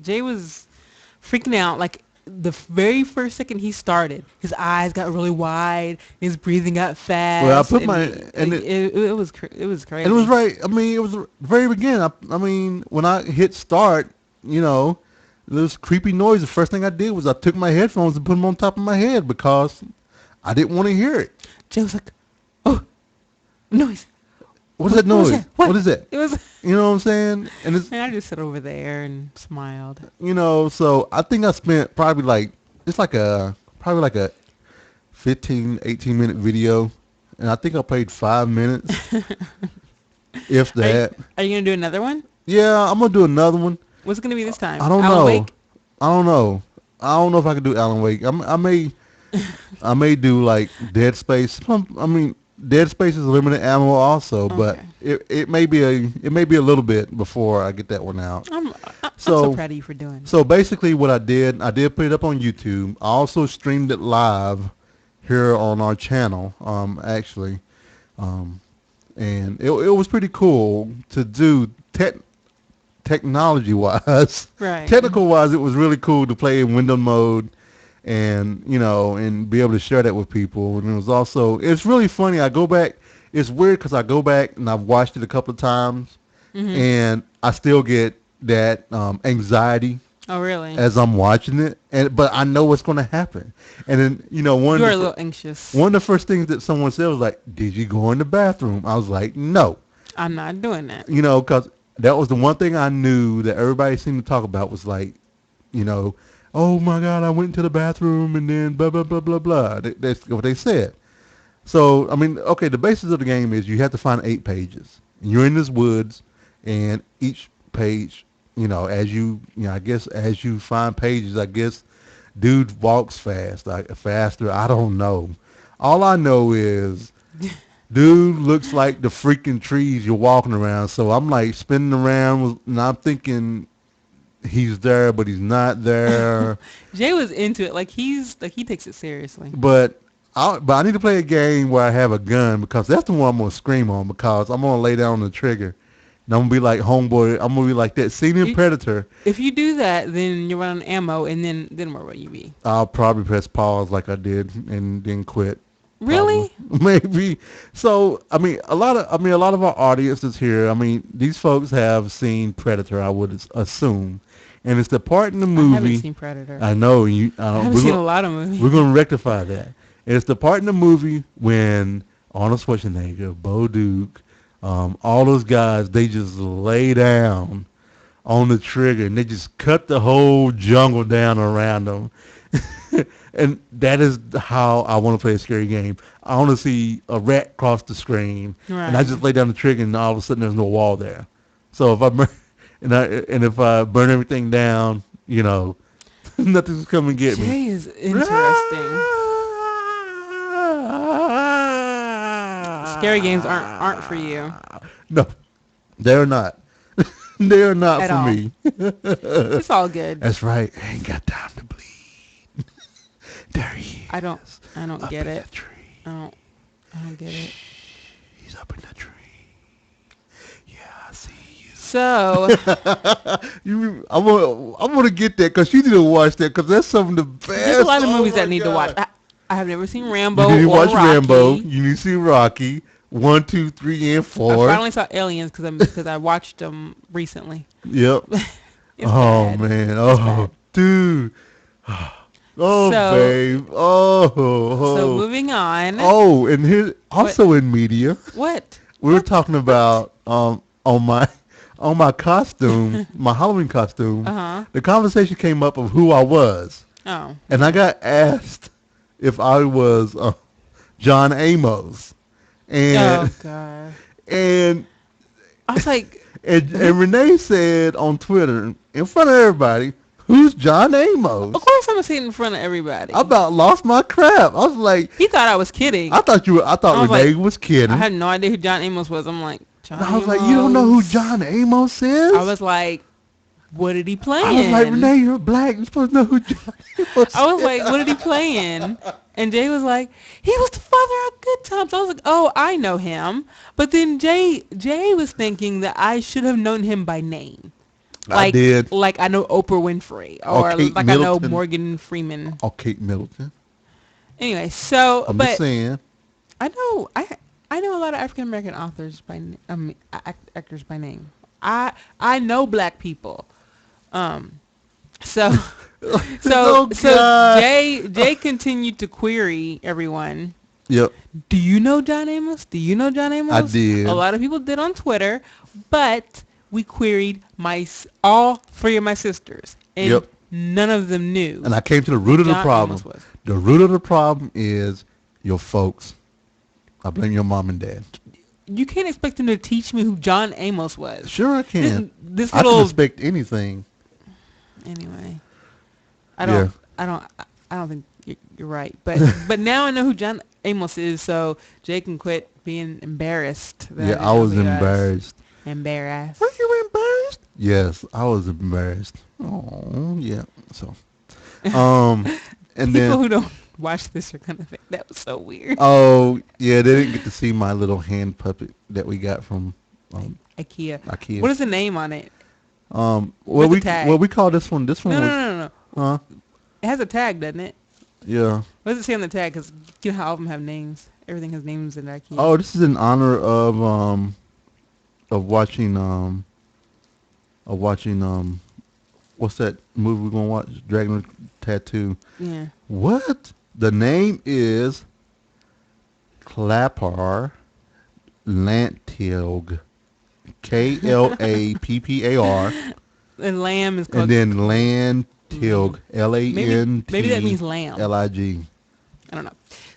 freaking out. Like the very first second he started, his eyes got really wide, his breathing got fast. Well, I put it was crazy. And it was right. I mean, it was the very beginning. I mean, when I hit start, those creepy noise. The first thing I did was I took my headphones and put them on top of my head because I didn't want to hear it. Jay was like, "Oh, noise! What's that noise? What is that?" It was. You know what I'm saying? And I just sat over there and smiled. So I think I spent probably like a 15, 18-minute video, and I think I played 5 minutes, if Are you, that. are you gonna do another one? Yeah, I'm gonna do another one. What's it gonna be this time? I don't Alan know. Wake? I don't know. I don't know if I can do Alan Wake. I may do like Dead Space. I mean, Dead Space is limited ammo also, but Okay. it may be a little bit before I get that one out. I'm so So proud of you for doing it. so basically, what I did put it up on YouTube. I also streamed it live here on our channel. Actually, um, and it was pretty cool to do. Technology wise, Right. technical wise, it was really cool to play in window mode and and be able to share that with people. And it was also it's really funny. I go back. It's weird because I go back and I've watched it a couple of times, Mhm. and I still get that anxiety Oh, really? as I'm watching it. And but I know what's going to happen. And then You are a little anxious. one of the first things that someone said was like, "Did you go in the bathroom?" I was like, "No." I'm not doing that. Because that was the one thing I knew that everybody seemed to talk about was like, you know, oh my God, I went to the bathroom and then blah, blah, blah, blah, blah. That's what they said. So, I mean, okay, the basis of the game is you have to find 8 pages. You're in this woods, and each page, I guess as you find pages, I guess dude walks fast, like faster. I don't know. All I know is dude looks like the freaking trees you're walking around. So I'm like spinning around, and I'm thinking he's there, but he's not there. Jay was into it. He takes it seriously. But I need to play a game where I have a gun because that's the one I'm gonna scream on because I'm gonna lay down on the trigger. And I'm gonna be like homeboy. I'm gonna be like that scene in You- Predator. If you do that, then you're running ammo, and then where will you be? I'll probably press pause like I did and then quit. Really? Probably. Maybe. So a lot of our audience is here. I mean, these folks have seen Predator, I would assume, and it's the part in the I movie. haven't seen Predator. I know you. I haven't seen a lot of movies. We're gonna rectify that. And it's the part in the movie when Arnold Schwarzenegger, Bo Duke, all those guys, they just lay down on the trigger and they just cut the whole jungle down around them. And that is how I want to play a scary game. I want to see a rat cross the screen, and I Right. just lay down the trigger, and all of a sudden there's no wall there. So if I burn, if I burn everything down, nothing's coming to get me. Jay is interesting. Scary games aren't for you No, they're not. They're not at for all. me. It's all good. That's right. I ain't got time to bleed. There he is. I don't Up get in it. the tree. I don't get it. He's up in the tree. Yeah, I see you. So I'm gonna get that because you need to watch that because that's some of the best. there's a lot of Oh movies my that I need to watch. God. I have never seen Rambo You need to or watch Rocky. Rambo. You need to see Rocky 1, 2, 3, and I 4. finally saw Aliens because I watched them recently. Yep. It's Oh bad. man. Oh bad. dude. Oh So- babe. Oh. So moving on. Oh, and here also in media, What? we were talking about on my costume, my Halloween costume. Uh-huh. The conversation came up of who I was, Oh. and I got asked if I was John Amos, Oh and God. and I was like, and Renee said on Twitter in front of everybody, "Who's John Amos?" of course I'm gonna say it in front of everybody. I about lost my crap. I was like, He thought I was kidding. I thought I was Renee like, was kidding. I had no idea who John Amos was. I'm like, John And I was like, you don't know who Amos? John Amos is? I was like, what did he play I was in? like, Renee, you're black. You're supposed to know who John Amos I was is. like, what did he play in? And Jay was like, he was the father of Good Times. I was like, oh, I know him. But then Jay was thinking that I should have known him by name. I did. Like I know Oprah Winfrey or Kate like I know Middleton. Morgan Freeman. Oh, Kate Middleton. Anyway, so I'm but just saying. I know a lot of African American authors actors by name. I know black people. So Oh, God. Jay continued to query everyone. Yep. Do you know John Amos? Do you know John Amos? I did. A lot of people did on Twitter, but we queried all 3 of my sisters, and Yep. none of them knew. And I came to the root of the John problem. Amos was. The root of the problem is Your folks. I blame your mom and dad. You can't expect them to teach me who John Amos was. Sure, I can. This I can little expect anything. anyway. Yeah. I don't think you're right. But now I know who John Amos is, so Jay can quit being embarrassed that I Yeah, didn't I know was who he was. embarrassed. Embarrassed. Were you embarrassed? Yes, I was embarrassed. Oh, yeah. So, and People then, who don't watch this are gonna think that was so weird. oh, yeah, they didn't get to see my little hand puppet that we got from IKEA. IKEA. What is the name on it? What Where's the we tag? call this one. This one No, no, was, no, no, no. huh? It has a tag, doesn't it? Yeah. What does it say on the tag? Because you know how all of them have names. Everything has names in IKEA. Oh, this is in honor of watching what's that movie we're gonna watch? Dragon Tattoo. Yeah. What? The name is Clapper Lantilg. Klappar. And lamb is And called. then Lantilg. Maybe that means lamb. Lantlig. I don't know.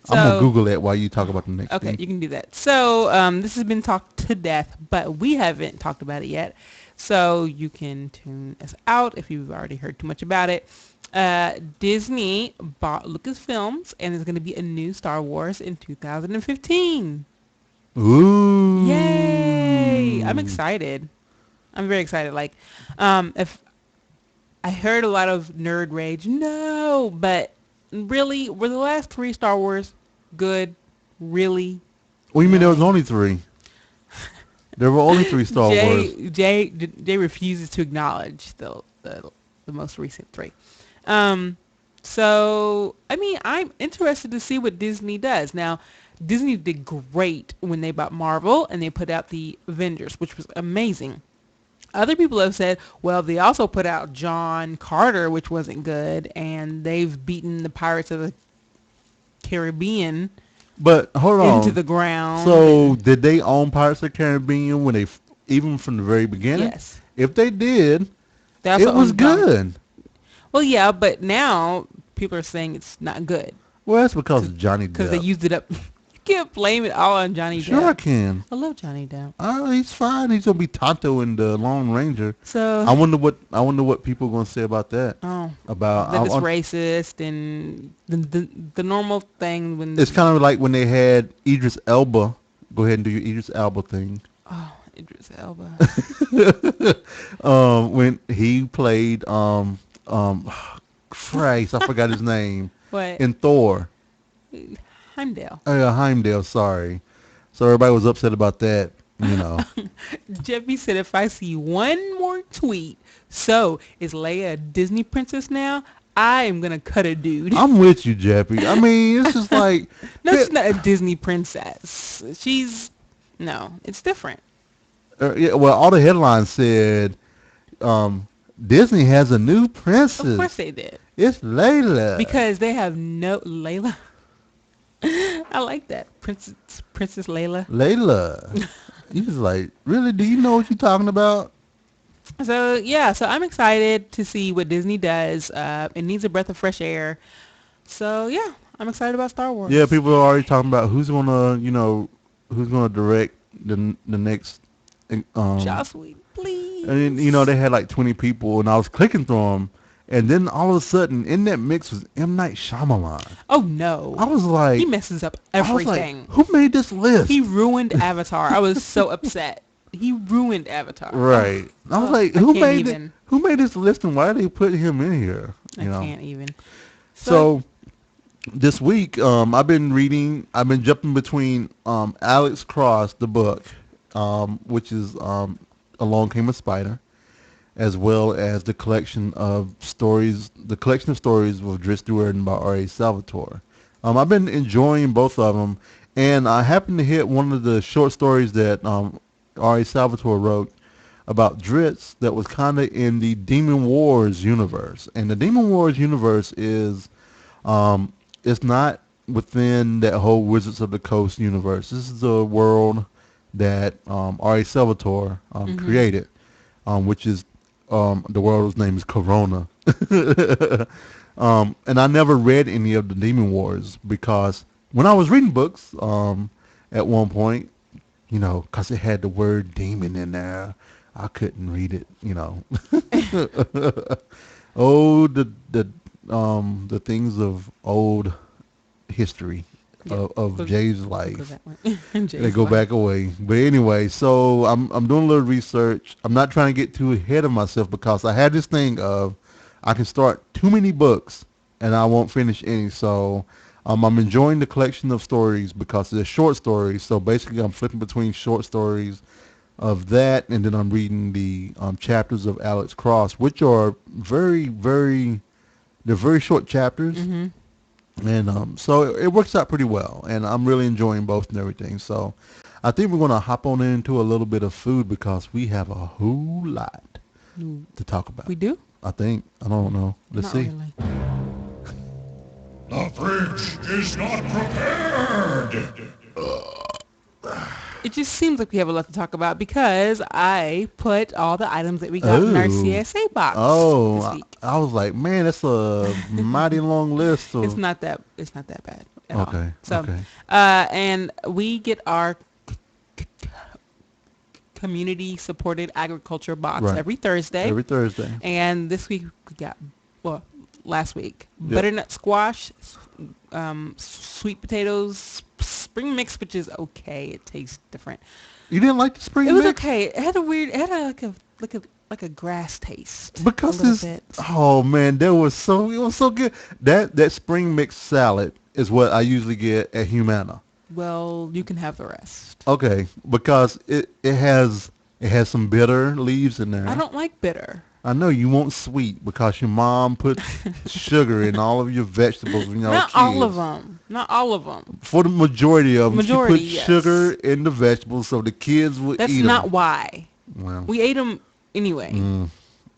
I'm gonna So Google that while you talk about the next okay, thing. you can do that. So this has been talked to death, but we haven't talked about it yet. So you can tune us out if you've already heard too much about it. Disney bought Lucasfilms, and there's going to be a new Star Wars in 2015. Ooh. Yay! I'm excited. I'm very excited. Like, if I heard a lot of nerd rage, no, but really, were the last 3 Star Wars good? Really? What do you mean there was Really? only 3? There were only 3 Star Wars. Jay refuses to acknowledge the most recent 3. So I mean, I'm interested to see what Disney does. Now, Disney did great when they bought Marvel and they put out the Avengers, which was amazing. Other people have said, well, they also put out John Carter, which wasn't good, and they've beaten the Pirates of the Caribbean But hold into on. the ground. So did they own Pirates of the Caribbean when even from the very beginning? Yes. If they did, They also it was own John. good. Well, yeah, but now people are saying it's not good Well, that's because of Johnny because they Depp. used it up. You can't blame it all on Johnny Sure, I Depp. can. I love Johnny Depp. Oh, he's fine. He's gonna be Tonto in the Lone Ranger. So, I wonder what people are gonna say about that. oh, About that it's racist and the normal thing when it's kind of like when they had Idris Elba. Go ahead and do your Idris Elba thing. oh, Idris Elba. When he played Christ, I forgot his name What? in Thor. Heimdall. Heimdall, sorry. So everybody was upset about that, you know. Jeffy said if I see one more tweet, so is Leia a Disney princess now? I am gonna cut a dude. I'm with you, Jeppy. I mean, it's just like No, she's not a Disney princess. No, it's different. yeah, well, all the headlines said Disney has a new princess. Of course they did. It's Layla. Because they have no Layla. I like that. Princess Layla. Layla. You was like, really? Do you know what you're talking about? So yeah, so I'm excited to see what Disney does. It needs a breath of fresh air. So yeah, I'm excited about Star Wars. Yeah, people are already talking about who's gonna direct the next. Joss Whedon, please. And they had like 20 people, and I was clicking through them, and then all of a sudden, in that mix was M. Night Shyamalan. Oh no. I was like, He messes up I was everything. like, who made this list? He ruined Avatar. I was so upset. He ruined Avatar. Right. I was like, I who can't made even. who made this list, and why did they put him in here? I can't even. So this week, I've been jumping between Alex Cross, the book, which is Along Came a Spider, as well as the collection of stories with Drizzt Do'Urden by R.A. Salvatore. I've been enjoying both of them, and I happened to hit one of the short stories that R.A. Salvatore wrote about Drizzt that was kind of in the Demon Wars universe. And the Demon Wars universe is, it's not within that whole Wizards of the Coast universe. This is the world that R.A. Salvatore created, which is the world's name is Corona. And I never read any of the Demon Wars because when I was reading books, at one point, you know, 'cause it had the word demon in there, I couldn't read it, you know. Oh, the things of old history Yeah, of we'll, Jay's we'll go life. that way. They Jay's go life. back away. But anyway, so I'm doing a little research. I'm not trying to get too ahead of myself because I had this thing of I can start too many books and I won't finish any. So I'm enjoying the collection of stories because they're short stories. So basically, I'm flipping between short stories of that, and then I'm reading the chapters of Alex Cross, which are they're very short chapters, Mm-hmm. and so it works out pretty well, and I'm really enjoying both and everything. So I think we're gonna hop on into a little bit of food because we have a whole lot to talk about. We do? I think. I don't know. Let's Not see. really. The fridge is not prepared. It just seems like we have a lot to talk about because I put all the items that we got in our Oh, CSA box oh! this week. I was like, man, that's a mighty long list It's of. not that bad at all. Okay, So, okay. and we get our community supported agriculture box Right. every Thursday. Every Thursday. And this week we got, well, last week, Yep. butternut squash, sweet potatoes, spring mix, which is okay. It tastes different. You didn't like the spring It was mix? okay. It had a weird, it had like a grass taste. Because a little this, bit. oh man, it was so good. That spring mix salad is what I usually get at Humana. Well, you can have the rest. Okay, because it has some bitter leaves in there. I don't like bitter. I know you want sweet because your mom put sugar in all of your vegetables when y'all were Not kids. all of them. Not all of them. For the majority of them, Majority, she put yes. sugar in the vegetables so the kids would That's eat not them. why. Well, We ate them anyway.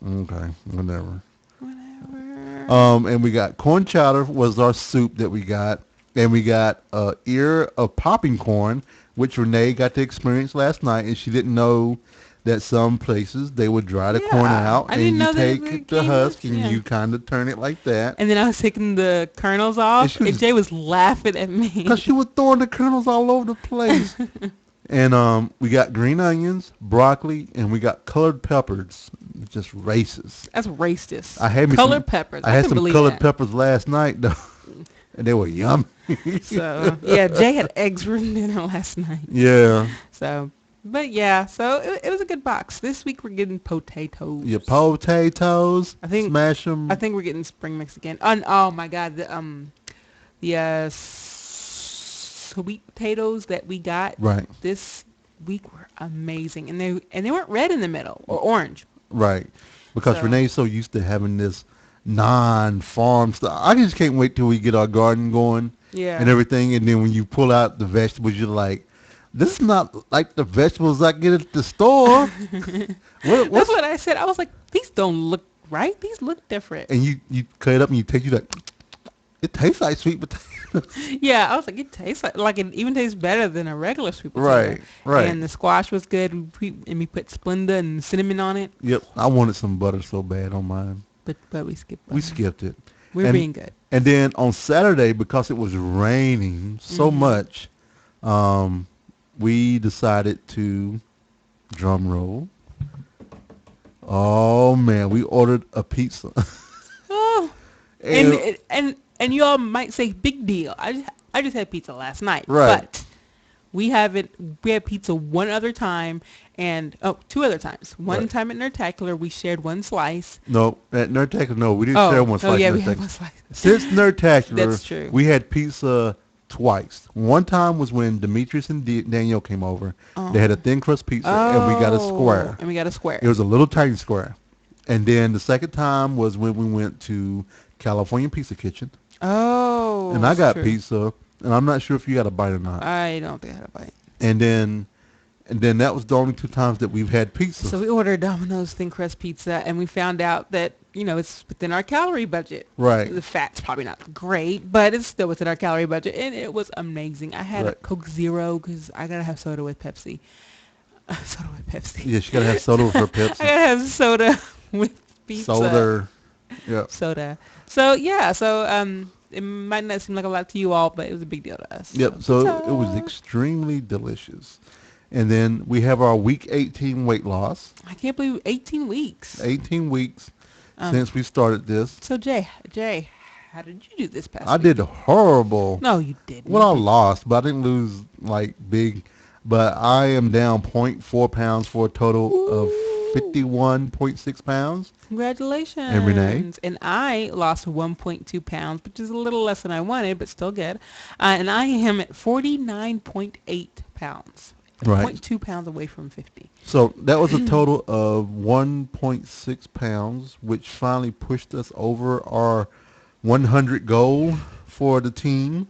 okay, whatever. Whatever. And we got corn chowder was our soup that we got, and we got ear of popping corn, which Renee got to experience last night, and she didn't know that some places they would dry the corn Yeah, out, I and didn't you know that take it the came husk with- and yeah. you kind of turn it like that. And then I was taking the kernels off, she was- and Jay was laughing at me. Because she was throwing the kernels all over the place. And we got green onions, broccoli, and we got colored peppers. Just racist. That's racist. I had me Colored some, peppers. I had can some believe colored that. peppers last night, though, and they were yummy. So yeah, Jay had eggs for dinner last night. Yeah. So, but yeah, so it was a good box. This week we're getting potatoes. Your potatoes, I think- smash them. I think we're getting spring mix again. Oh my God, the sweet potatoes that we got Right, this week were amazing, and they weren't red in the middle or orange. right. Because So- Renee's so used to having this non-farm stuff. I just can't wait till we get our garden going Yeah. and everything. And then when you pull out the vegetables, you're like, this is not like the vegetables I get at the store. That's what I said. I was like, these don't look right. These look different. And you cut it up and you taste, you like, it tastes like sweet potatoes. Yeah, I was like, it tastes like it even tastes better than a regular sweet potato. Right, right. And the squash was good. And we put Splenda and cinnamon on it, Yep, I wanted some butter so bad on mine. but we skipped. We butter. skipped it. We're and- being good. And then on Saturday, because it was raining so Mm-hmm. much, we decided to, drum roll. Oh man, we ordered a pizza. Oh, And- and you all might say big deal. I just had pizza last night. Right. But we had pizza one other time and two other times. One Right. time at Nerdtacular we shared one slice. No, at Nerdtacular, no, we didn't share one slice. yeah, at we had Nerdtacular. one slice. Since Nerdtacular, That's true. we had pizza twice. One time was when Demetrius and Danielle came over. They had a thin crust pizza, and we got a square. And we got a square. It was a little tiny square. And then the second time was when we went to California Pizza Kitchen. Oh. And I got true. pizza, and I'm not sure if you got a bite or not. I don't think I had a bite. And then that was the only two times that we've had pizza. So we ordered Domino's thin crust pizza, and we found out that, it's within our calorie budget. Right. The fat's probably not great, but it's still within our calorie budget, and it was amazing. I had a Right. Coke Zero because I gotta have soda with Pepsi. Soda with Pepsi. Yeah, she gotta have soda with her I Pepsi. gotta have soda with pizza. Soda. Yeah. Soda. So yeah, it might not seem like a lot to you all, but it was a big deal to us. Yep. So it was extremely delicious. And then we have our week 18 weight loss. I can't believe 18 weeks. 18 weeks since we started this. So Jay, how did you do this past I week? did horrible. No, you didn't. Well, I lost, but I didn't lose like big. But I am down 0.4 pounds for a total of 51.6 pounds. Congratulations. And Renee? And I lost 1.2 pounds, which is a little less than I wanted, but still good. And I am at 49.8 pounds. Right. 0.2 pounds away from 50. So that was a total of 1.6 pounds, which finally pushed us over our 100 goal for the team.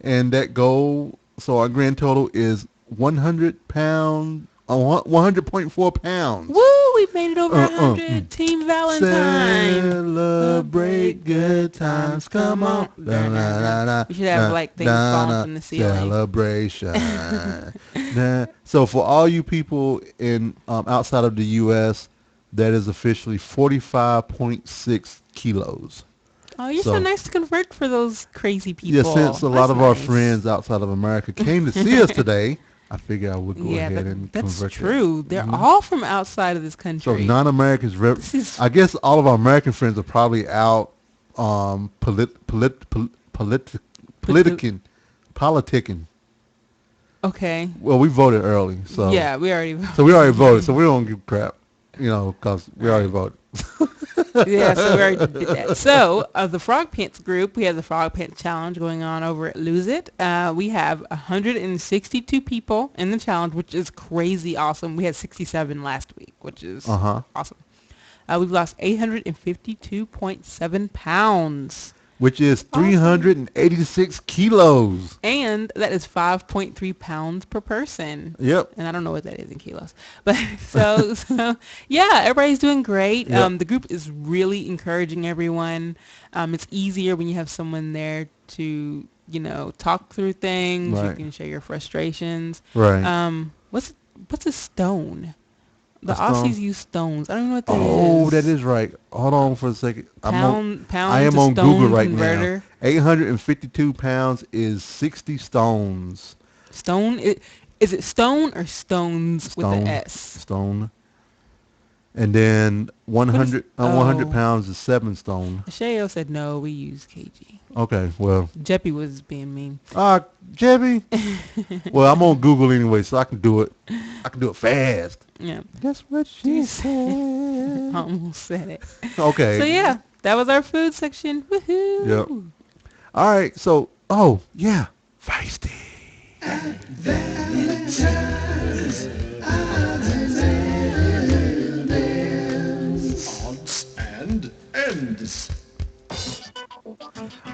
And that goal, so our grand total is 100.4 pounds. Woo! We made it over 100. Team Valentine. Celebrate good times. Come on. Da, da, da, da, We should have like things falling from the ceiling. Celebration. So for all you people in outside of the U.S., that is officially 45.6 kilos. Oh, you're so nice to convert for those crazy people. Yeah, since a lot That's of our nice. friends outside of America came to see us today, I figured I would go ahead and that's convert true. They're all from outside of this So country. non-Americans, is- I guess all of our American friends are probably out politicking. Okay. Well, we voted early, so Yeah, we already voted. we already voted, so we don't give crap, because we already voted. Yeah, so we already did that. So, the Frog Pants group, we have the Frog Pants Challenge going on over at Lose It. We have 162 people in the challenge, which is crazy awesome. We had 67 last week, which is awesome. We've lost 852.7 pounds. Which is 386 kilos. And that is 5.3 pounds per person. Yep. And I don't know what that is in kilos. But so yeah, everybody's doing great. Yep. The group is really encouraging everyone. It's easier when you have someone there to, talk through things. Right. You can share your frustrations. Right. What's a stone? The A stone? Aussies use stones. I don't know what that is. Oh, that is right. Hold on for a second. Pound I am to on stone Google right converter. now. 852 pounds is 60 stones. Stone? Is it stone or stones with an S? Stone. And then 100 pounds is 7 stone. Shayo said no, we use kg. Okay, well. Jeppy was being mean. Jebby? Well, I'm on Google anyway, so I can do it. I can do it fast. Yeah. That's what she said. Almost said it. Okay. So yeah, that was our food section. Woohoo! Yep. All right, so, feisty. Odds and ends.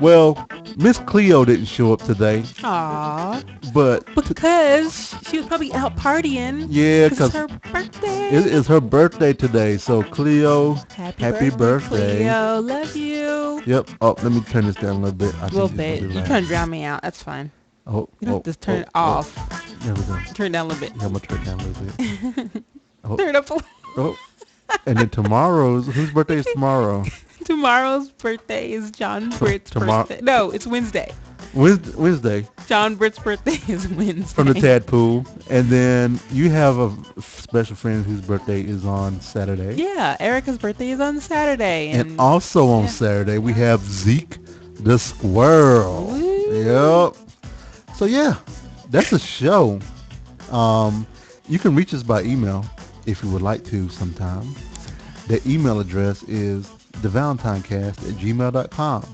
Well, Miss Cleo didn't show up today, Aww. but Because she was probably out partying. yeah, Because because it's her birthday. it is her birthday today. So Cleo, happy birthday. Cleo. Love you. Yep. Oh, let me turn this down a little bit. I A little think it's bit. gonna be You loud. trying to drown me out. That's fine. Oh, You don't have to turn it off. There we go. Turn it down a little bit. Yeah, I'm gonna turn it down a little bit. Turn it up a little. Oh, and then whose birthday is tomorrow? Tomorrow's birthday is John Britt's birthday. No, it's Wednesday. Wednesday. John Britt's birthday is Wednesday. From the Tadpool. And then you have a special friend whose birthday is on Saturday. Yeah, Erica's birthday is on Saturday. And also on Saturday, we have Zeke the Squirrel. Woo. Yep. So, yeah, that's a show. You can reach us by email if you would like to sometime. The email address is thevalentinecast@gmail.com.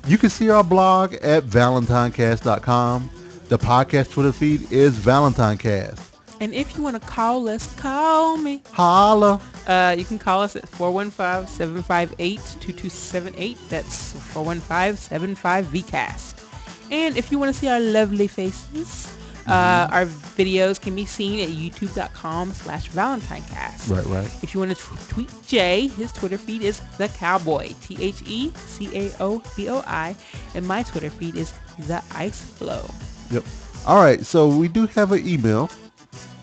You can see our blog at valentinecast.com. The podcast Twitter feed is ValentineCast. And if you want to call us, call me. Holla. You can call us at 415-758-2278. That's 415-75-VCAST. And if you want to see our lovely faces, our videos can be seen at youtube.com/ValentineCast. Right. If you want to tweet Jay, his Twitter feed is The Cowboy, TheCaoboi, and my Twitter feed is The Ice Flow. Yep. All right. So we do have an email,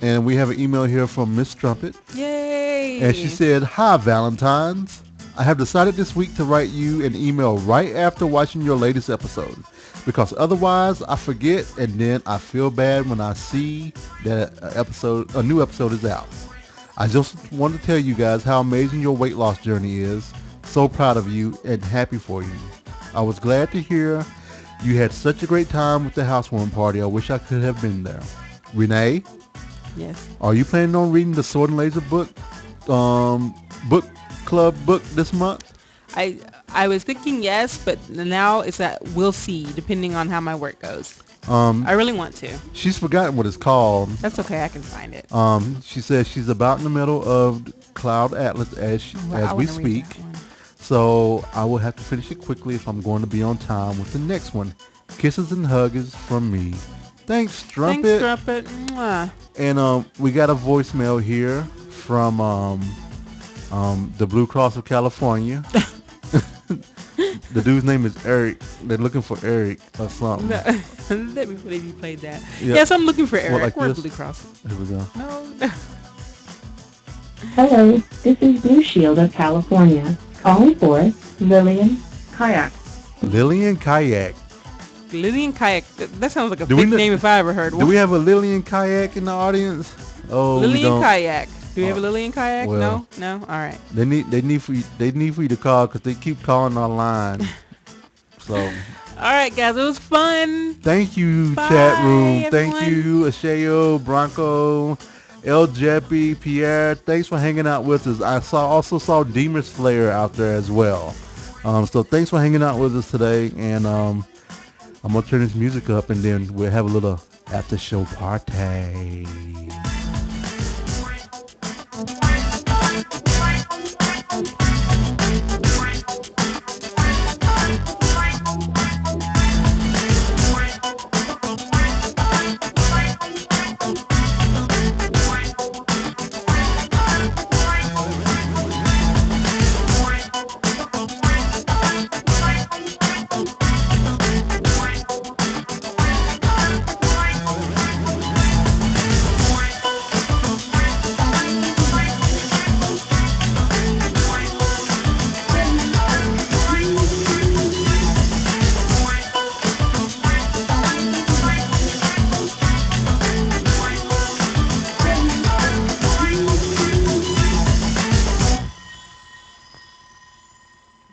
and we have an email here from Miss Trumpet, Yay! and she said, "Hi, Valentines. I have decided this week to write you an email right after watching your latest episode, because otherwise I forget and then I feel bad when I see that a new episode is out. I just want to tell you guys how amazing your weight loss journey is. So proud of you and happy for you. I was glad to hear you had such a great time with the housewarming party. I wish I could have been there. Renee, Yes. are you planning on reading the Sword and Laser book club book this month? I I was thinking yes, but now it's that we'll see, depending on how my work goes. I really want to. She's forgotten what it's called. That's okay. I can find it. She says she's about in the middle of Cloud Atlas as Well, I we wanna read speak. that one. So I will have to finish it quickly if I'm going to be on time with the next one. Kisses and hugs from me. Thanks, Strumpet. Thanks, Strumpet. Mwah. And we got a voicemail here from the Blue Cross of California. The dude's name is Eric. They're looking for Eric or something. No, let me believe you played that. Yeah. Yes, I'm looking for Eric. like Where's this? Blue Cross? Here we go. No. Hello, this is Blue Shield of California, calling for Lillian Kayak. Lillian Kayak. Lillian Kayak. That sounds like a Do we fake kn- name if I ever heard Do one. we have a Lillian Kayak in the audience? Oh, we Lillian don't. Kayak. Do we have a Oh, Lillian Kayak? well. No? All right. They need for you to call because they keep calling our line. So All right, guys. It was fun. thank you, Bye, chat room. Thank everyone. you, Asheo, Bronco, El Jeppy, Pierre. Thanks for hanging out with us. I also saw Demon's Slayer out there as well. So thanks for hanging out with us today. And I'm gonna turn this music up and then we'll have a little after show party.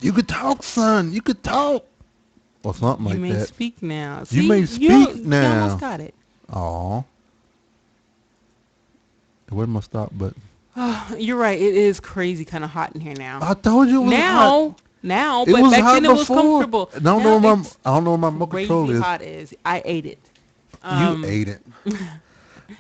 You could talk, son. You could talk. Or something You like may that. speak now. You See, may speak You now. almost got it. Aw. Where's my stop button? Oh, you're right. It is crazy kind of hot in here now. I told you it was hot. Now, It but was back hot then it was before. comfortable. I don't Now know where it's I don't know where my remote control crazy is. hot is. I ate it. You ate it. It is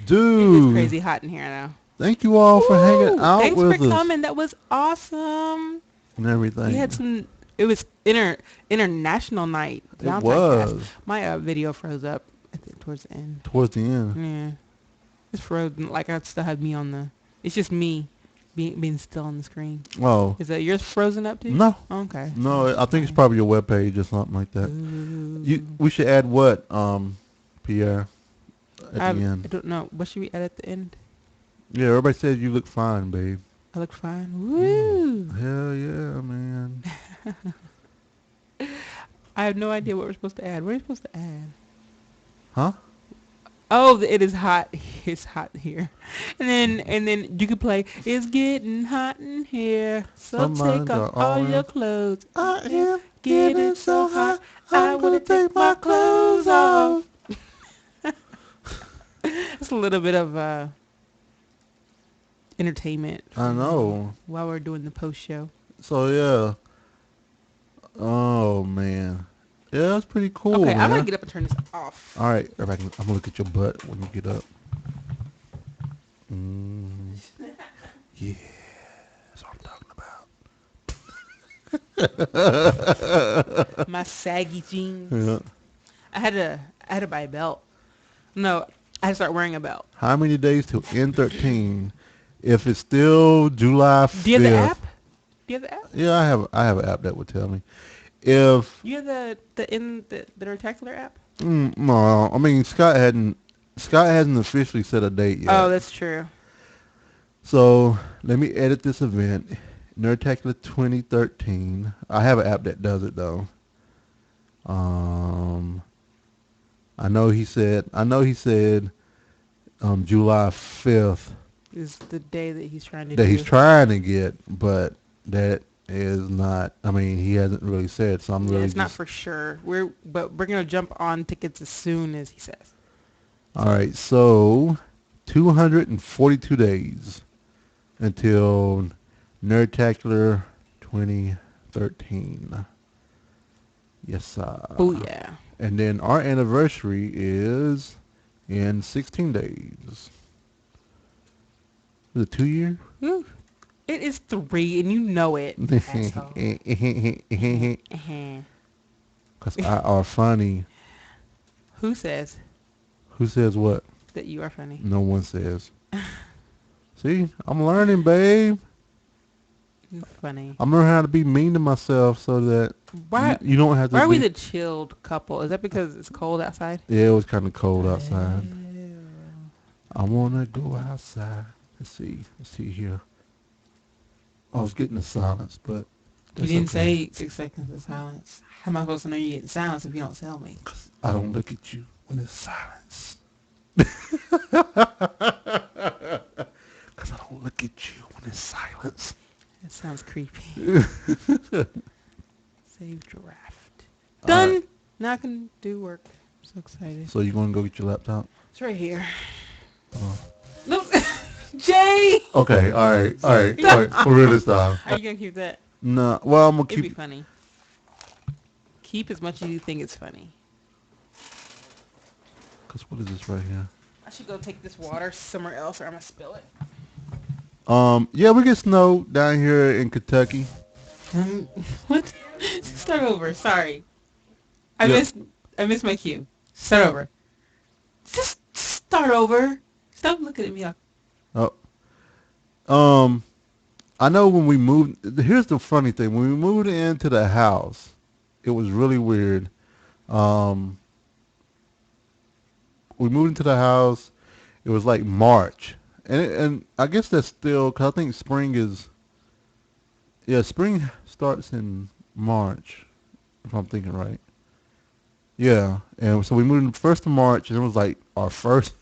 Dude. crazy hot in here now. Thank you all for hanging out Thanks with for us coming. That was awesome. and everything. We had some. It was international night. It ValentineCast. was. My video froze up I think towards the end. Towards the end. Yeah, it's frozen. Like I still had me on the. It's just me being still on the screen. Oh. Is that yours frozen up too? No. Okay. No, I think it's probably your webpage or something like that. We should add what, Pierre, at I the end. don't know. What should we add at the end? Yeah, everybody says you look fine, babe. I look fine. Woo! Hell yeah, man. I have no idea what we're supposed to add. What are you supposed to add? Huh? Oh, it is hot. It's hot here. And then you could play It's getting hot in here. So Somebody take off got all all your in. clothes. I am Getting so hot. I want to take my clothes off. It's a little bit of entertainment. I know. While we're doing the post show. So yeah. Oh man. Yeah, that's pretty cool, Okay, man. I'm gonna get up and turn this off. All right, everybody, I'm gonna look at your butt when you get up. Yeah, that's what I'm talking about. My saggy jeans. Yeah. I had to buy a belt. No, I had to start wearing a belt. How many days till N13? If it's still July 5th. Do you have the app? Do you have the app? Yeah, I have an app that would tell me. If You have the Rectangular app? no, I mean Scott hasn't officially set a date yet. Oh, that's true. So let me edit this event Nerdtacular 2013. I have an app that does it though. Um, I know he said July 5th Is the day that he's trying to that he's do. trying to get, but that is not. I mean, he hasn't really said, so I'm Yeah, really it's not just. for sure. We're gonna jump on tickets as soon as he says. All right, so 242 days until Nerdtacular 2013. Yes, sir. Oh yeah. And then our anniversary is in 16 days. Is it 2 years? Whew. It is 3, and you know it, asshole. Because I are funny. Who says Who says what? that you are funny? No one says. See, I'm learning, babe. You're funny. I'm learning how to be mean to myself so that Why? you don't have to Why are we be. the chilled couple? Is that because it's cold outside? Yeah, it was kind of cold outside. I want to go outside. Let's see here. I was getting the silence, but You that's didn't okay. say 6 seconds of silence. How am I supposed to know you're getting silence if you don't tell me? I don't look at you when it's silence. Because I don't look at you when it's silence. That sounds creepy. Save draft. All Done. right. Now I can do work. I'm so excited. So you want to go get your laptop? It's right here. Oh. No, Jay. Okay, all right. For real this time. How you gonna keep that? No, well, I'm going to It'd be keep... funny. Keep as much as you think it's funny. Because what is this right here? I should go take this water somewhere else or I'm gonna spill it. Yeah, we get snow down here in Kentucky. What? Start over. Sorry. I Yeah. missed my cue. Start over. Just start over. Stop looking at me like. Oh. I know when we moved... Here's the funny thing. When we moved into the house, it was really weird. We moved into the house. It was like March. And I guess that's still... Because I think spring is... Yeah, spring starts in March, if I'm thinking right. Yeah, and so we moved in the 1st of March, and it was like our first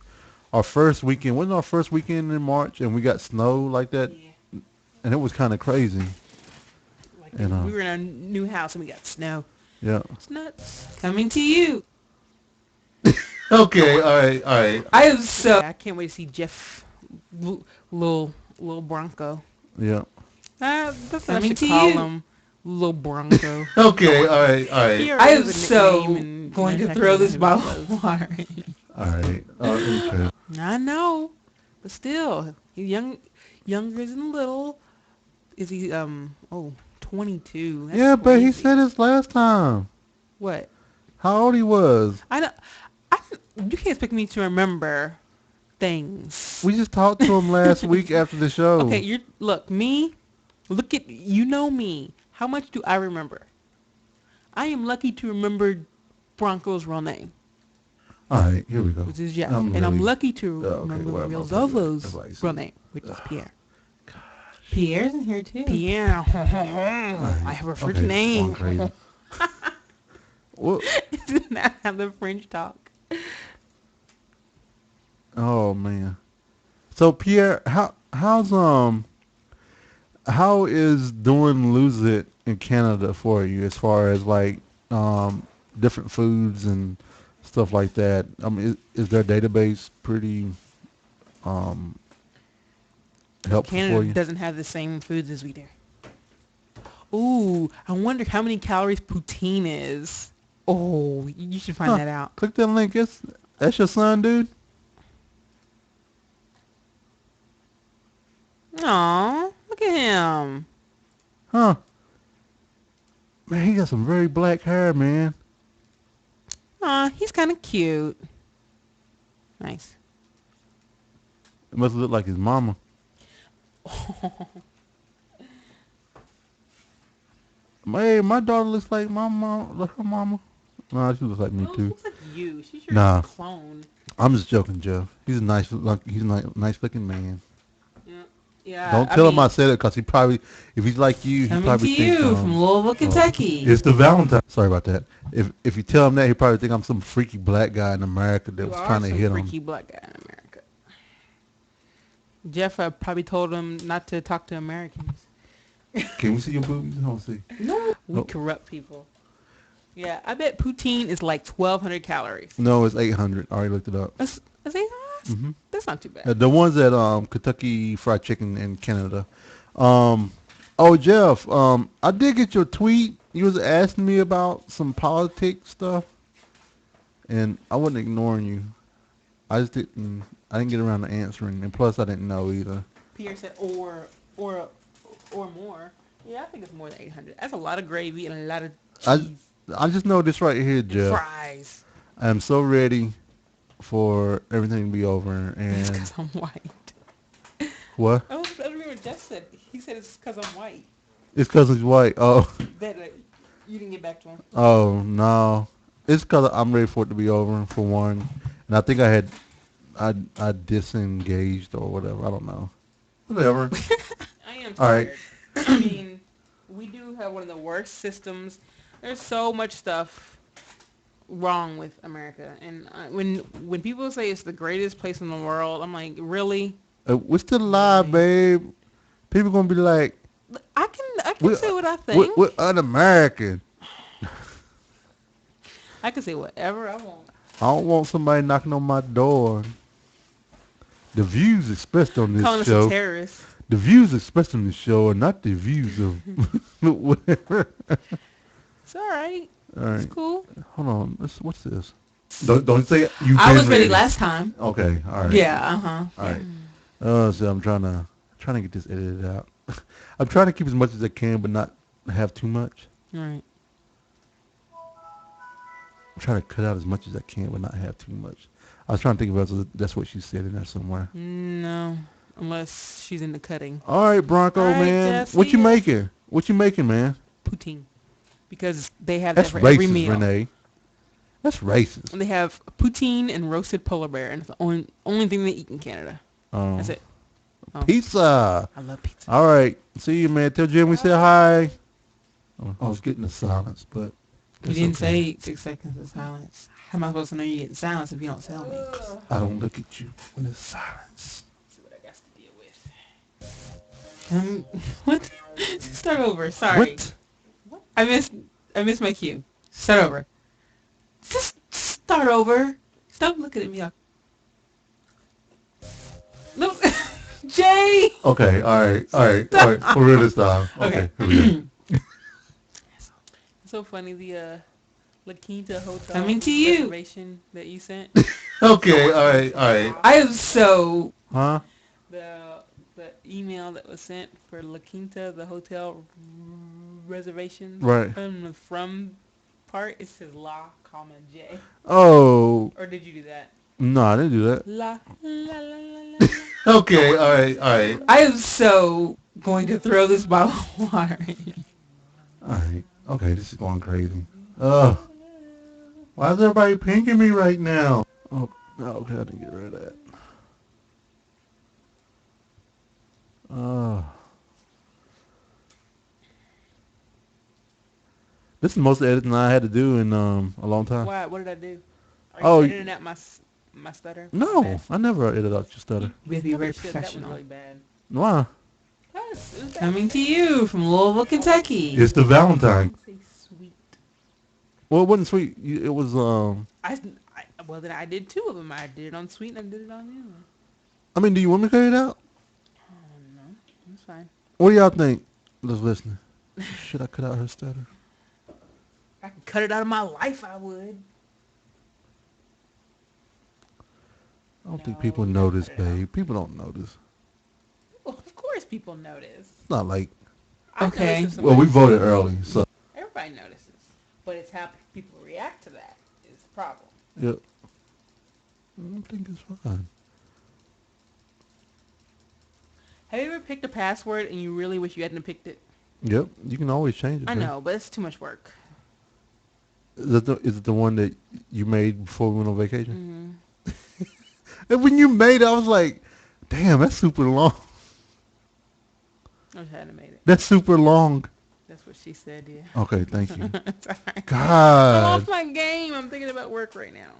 weekend. Wasn't our first weekend in March, and we got snow like that, Yeah. and it was kind of crazy. Like And we were in a new house and we got snow. yeah. It's nuts. Coming to you. Okay, all right. I am so. I can't wait to see Jeff, little Bronco. Yeah. That's what I Coming should to call you. him, little Bronco. Okay, all right. I am so going to throw this bottle of water. All right. Okay. I know, but still, he's younger than little. Is he 22? That's Yeah, but he crazy. said this last time. What? How old he was. I don't. You can't expect me to remember things. We just talked to him last week after the show. Okay, look at you know me. How much do I remember? I am lucky to remember Bronco's real name, All right, here we go. which is Jeff, I'm and I'm really- lucky to okay, remember well, real I'm Zovo's like- real name, which is Pierre. Pierre's in here too. Pierre. I have a French Okay, name. going crazy. What? Did not have the French talk. Oh man. So Pierre, how is doing Lose It in Canada for you as far as like different foods and stuff like that? I mean, is their database pretty helpful for Canada you? doesn't have the same foods as we do. Ooh, I wonder how many calories poutine is. Oh, you should find Huh. that out. Click that link. That's your son, dude. Aw, look at him. Huh? Man, he got some very black hair, man. Aw, he's kind of cute. Nice. It must look like his mama. Hey, my daughter looks like my mom, like her mama. Nah, she looks like me Oh, too. looks like you. She's your Nah. clone. I'm just joking, Jeff. He's a nice looking man. Yeah. Yeah, Don't I tell him I mean, said it because he probably, if he's like you, he coming to probably think you from Louisville, Kentucky. it's the Valentine. Sorry about that. If you tell him that, he probably think I'm some freaky black guy in America that You was are trying to some hit him. freaky black guy in America. Jeff probably told him not to talk to Americans. Can we see your boobies? I want to see. No, we Oh. corrupt people. Yeah, I bet poutine is like 1,200 calories. No, it's 800. I already looked it up. That's 800? Hmm That's not too bad. The ones at Kentucky Fried Chicken in Canada. Oh, Jeff, I did get your tweet. You was asking me about some politics stuff, and I wasn't ignoring you. I just didn't. I didn't get around to answering, and plus I didn't know either. Pierre said or more. Yeah, I think it's more than 800. That's a lot of gravy and a lot of I cheese I just know this right here, and Jeff. fries. I'm so ready for everything to be over. It's And because I'm white. what? I don't remember what Jeff said. He said it's because I'm white. It's because he's white. Oh, That you didn't get back to him. oh no. It's because I'm ready for it to be over for one, and I think I disengaged or whatever. I don't know. Whatever. I am All right. tired. I mean, we do have one of the worst systems. There's so much stuff wrong with America, and when people say it's the greatest place in the world, I'm like, really? We're still alive, babe. People gonna be like, I can say what I think. we're un-American. I can say whatever I want. I don't want somebody knocking on my door. The views expressed on this Calling us show. a terrorist. The views expressed on this show are not the views of whatever. It's all right. All right. It's cool. Hold on. What's this? Don't say you. I was ready last time. Okay. All right. Yeah. All All right. So I'm trying to get this edited out. I'm trying to keep as much as I can, but not have too much. All right. I'm trying to cut out as much as I can, but not have too much. I was trying to think about it. That's what she said in there somewhere. No, unless she's into cutting. All right, Bronco, All right, man. Jeff, What see you ya. making? What you making, man? Poutine. Because they have That's that for every racist, meal. Renee. That's racist. And they have poutine and roasted polar bear, and it's the only thing they eat in Canada. That's it. Oh. Pizza. I love pizza. All right. See you, man. Tell Jim we said hi. Oh, I was getting the silence, but You that's didn't okay. say 6 seconds of silence. How am I supposed to know you're getting silence if you don't tell me? I don't look at you when there's silence. See what I got to deal with. What? Start over. Sorry. What? I missed my cue. Start over. Just start over. Stop looking at me like. No, Jay. Okay. All right. For real this time. Okay. Here we go. It's so funny the La Quinta Hotel Coming to you. reservation that you sent. Okay. All right. I am so Huh? the email that was sent for La Quinta, the hotel reservation. Right. From part it says La, comma J. Oh. Or did you do that? No, I didn't do that. La la la la la. Okay. All right. I am so going to throw this bottle of water. All right. Okay. This is going crazy. Why is everybody pinking me right now? Oh, okay. I didn't get rid of that. This is the most editing I had to do in a long time. Why? What did I do? Are Oh, you editing out my stutter? No, Bad? I never edit out your stutter. We have to be very That was professional. really bad. Why? It was coming to you from Louisville, Kentucky. It's the Valentine. Say sweet. Well, it wasn't sweet. It was Well, then I did two of them. I did it on sweet and I did it on the other one. I mean, do you want me to cut it out? Oh, no. That's fine. What do y'all think? Let's listen. Should I cut out her stutter? If I could cut it out of my life, I would. I don't think No, people you don't notice, cut it out. babe. People don't notice. Well, of course people notice. It's not like. I Okay. notice if Well, we somebody- voted early, so. Everybody notices. But it's how people react to that is the problem. Yep. I don't think it's fine. Have you ever picked a password and you really wish you hadn't picked it? Yep. You can always change it. I babe. know, but it's too much work. Is it the one that you made before we went on vacation? Mm-hmm. And when you made it, I was like, damn, that's super long. I just hadn't made it. That's super long. That's what she said, yeah. Okay, thank you. It's alright. I'm God, off my game. I'm thinking about work right now.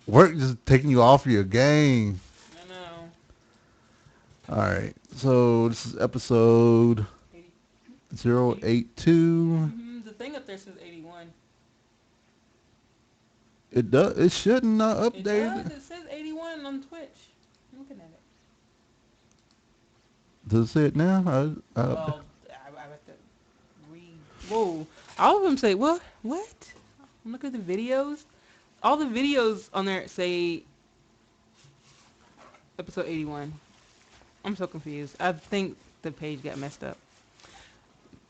work just taking you off your game. I know. All right, so this is episode 80. 082. The thing up there says 81. It does. It shouldn't It does. update. It says 81 on Twitch. I'm looking at it. Does it say it now? Well, I have to read. Whoa. All of them say, what? What? I'm looking at the videos. All the videos on there say episode 81. I'm so confused. I think the page got messed up.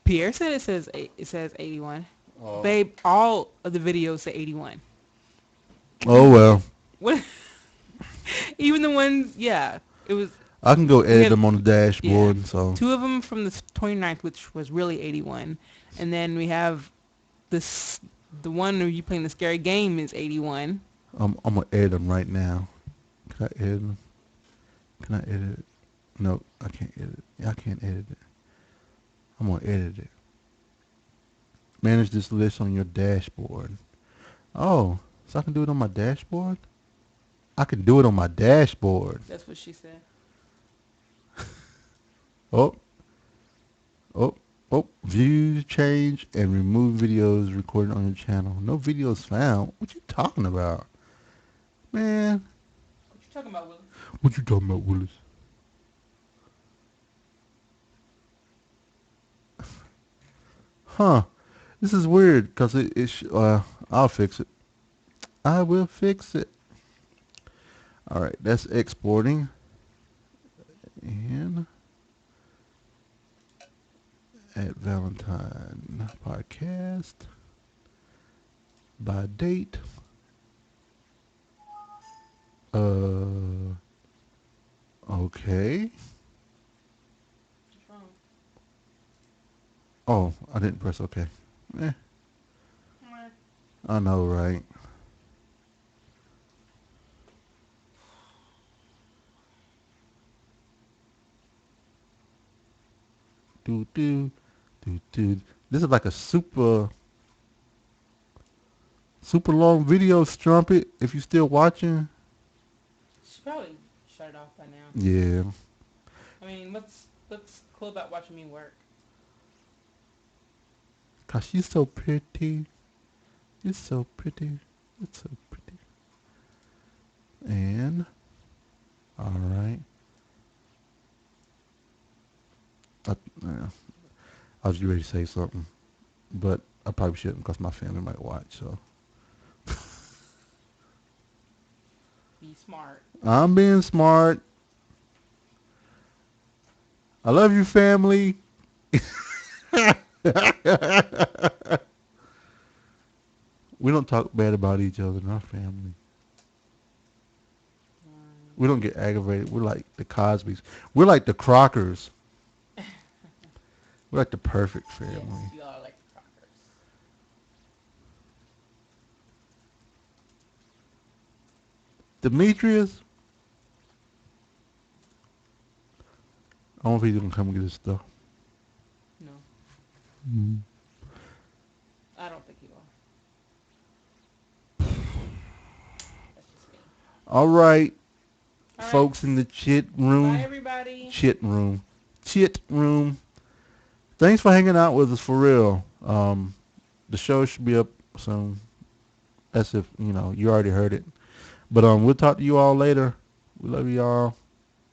Pierre said it says 81. Oh. Babe, all of the videos say 81. Oh well. What? Even the ones, yeah. It was, I can go we edit had, them on the yeah. dashboard. So Two of them from the 29th, which was really 81. And then we have this, the one where you playing the scary game is 81. I'm gonna edit them right now. Can I edit them? Can I edit it? No, I can't edit it. Yeah, I can't edit it. I'm gonna edit it. Manage this list on your dashboard. Oh, so I can do it on my dashboard? I can do it on my dashboard. That's what she said. Oh, oh, oh. Views change and remove videos recorded on your channel. No videos found. What you talking about? Man, What you talking about, Willis? what you talking about, Willis? Huh. This is weird because I'll fix it. I will fix it. All right, that's exporting. And at Valentine podcast by date. Okay. What's wrong? Oh, I didn't press OK. I know, right? Do do do do. This is like a super long video, Strumpet. If you still watching, She probably shut it off by now. yeah. I mean, what's cool about watching me work? Cause she's so pretty. You're so pretty. It's so pretty. And all right. Yeah, I was ready to say something, but I probably shouldn't because my family might watch. So Be smart. I'm being smart. I love you, family. We don't talk bad about each other in our family. We don't get aggravated. We're like the Cosbys. We're like the Crockers. We're like the perfect family. Yes, you are like the Crockers. Demetrius, I don't know if he's gonna come and get his stuff. No, Mm. I don't think you will. That's just me. All right, All right. folks in the chit room. Bye, everybody. Chit room. Chit room. Thanks for hanging out with us for real. The show should be up soon. That's if you already heard it. But we'll talk to you all later. We love y'all.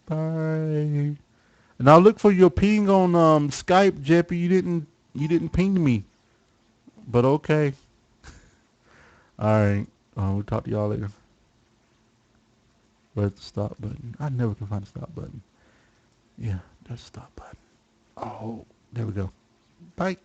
Bye. And I'll look for your ping on Skype, Jeppy. You didn't ping me. But okay. All right. We'll talk to y'all later. Where's the stop button? I never can find the stop button. Yeah, there's the stop button. Oh, there we go. Bye.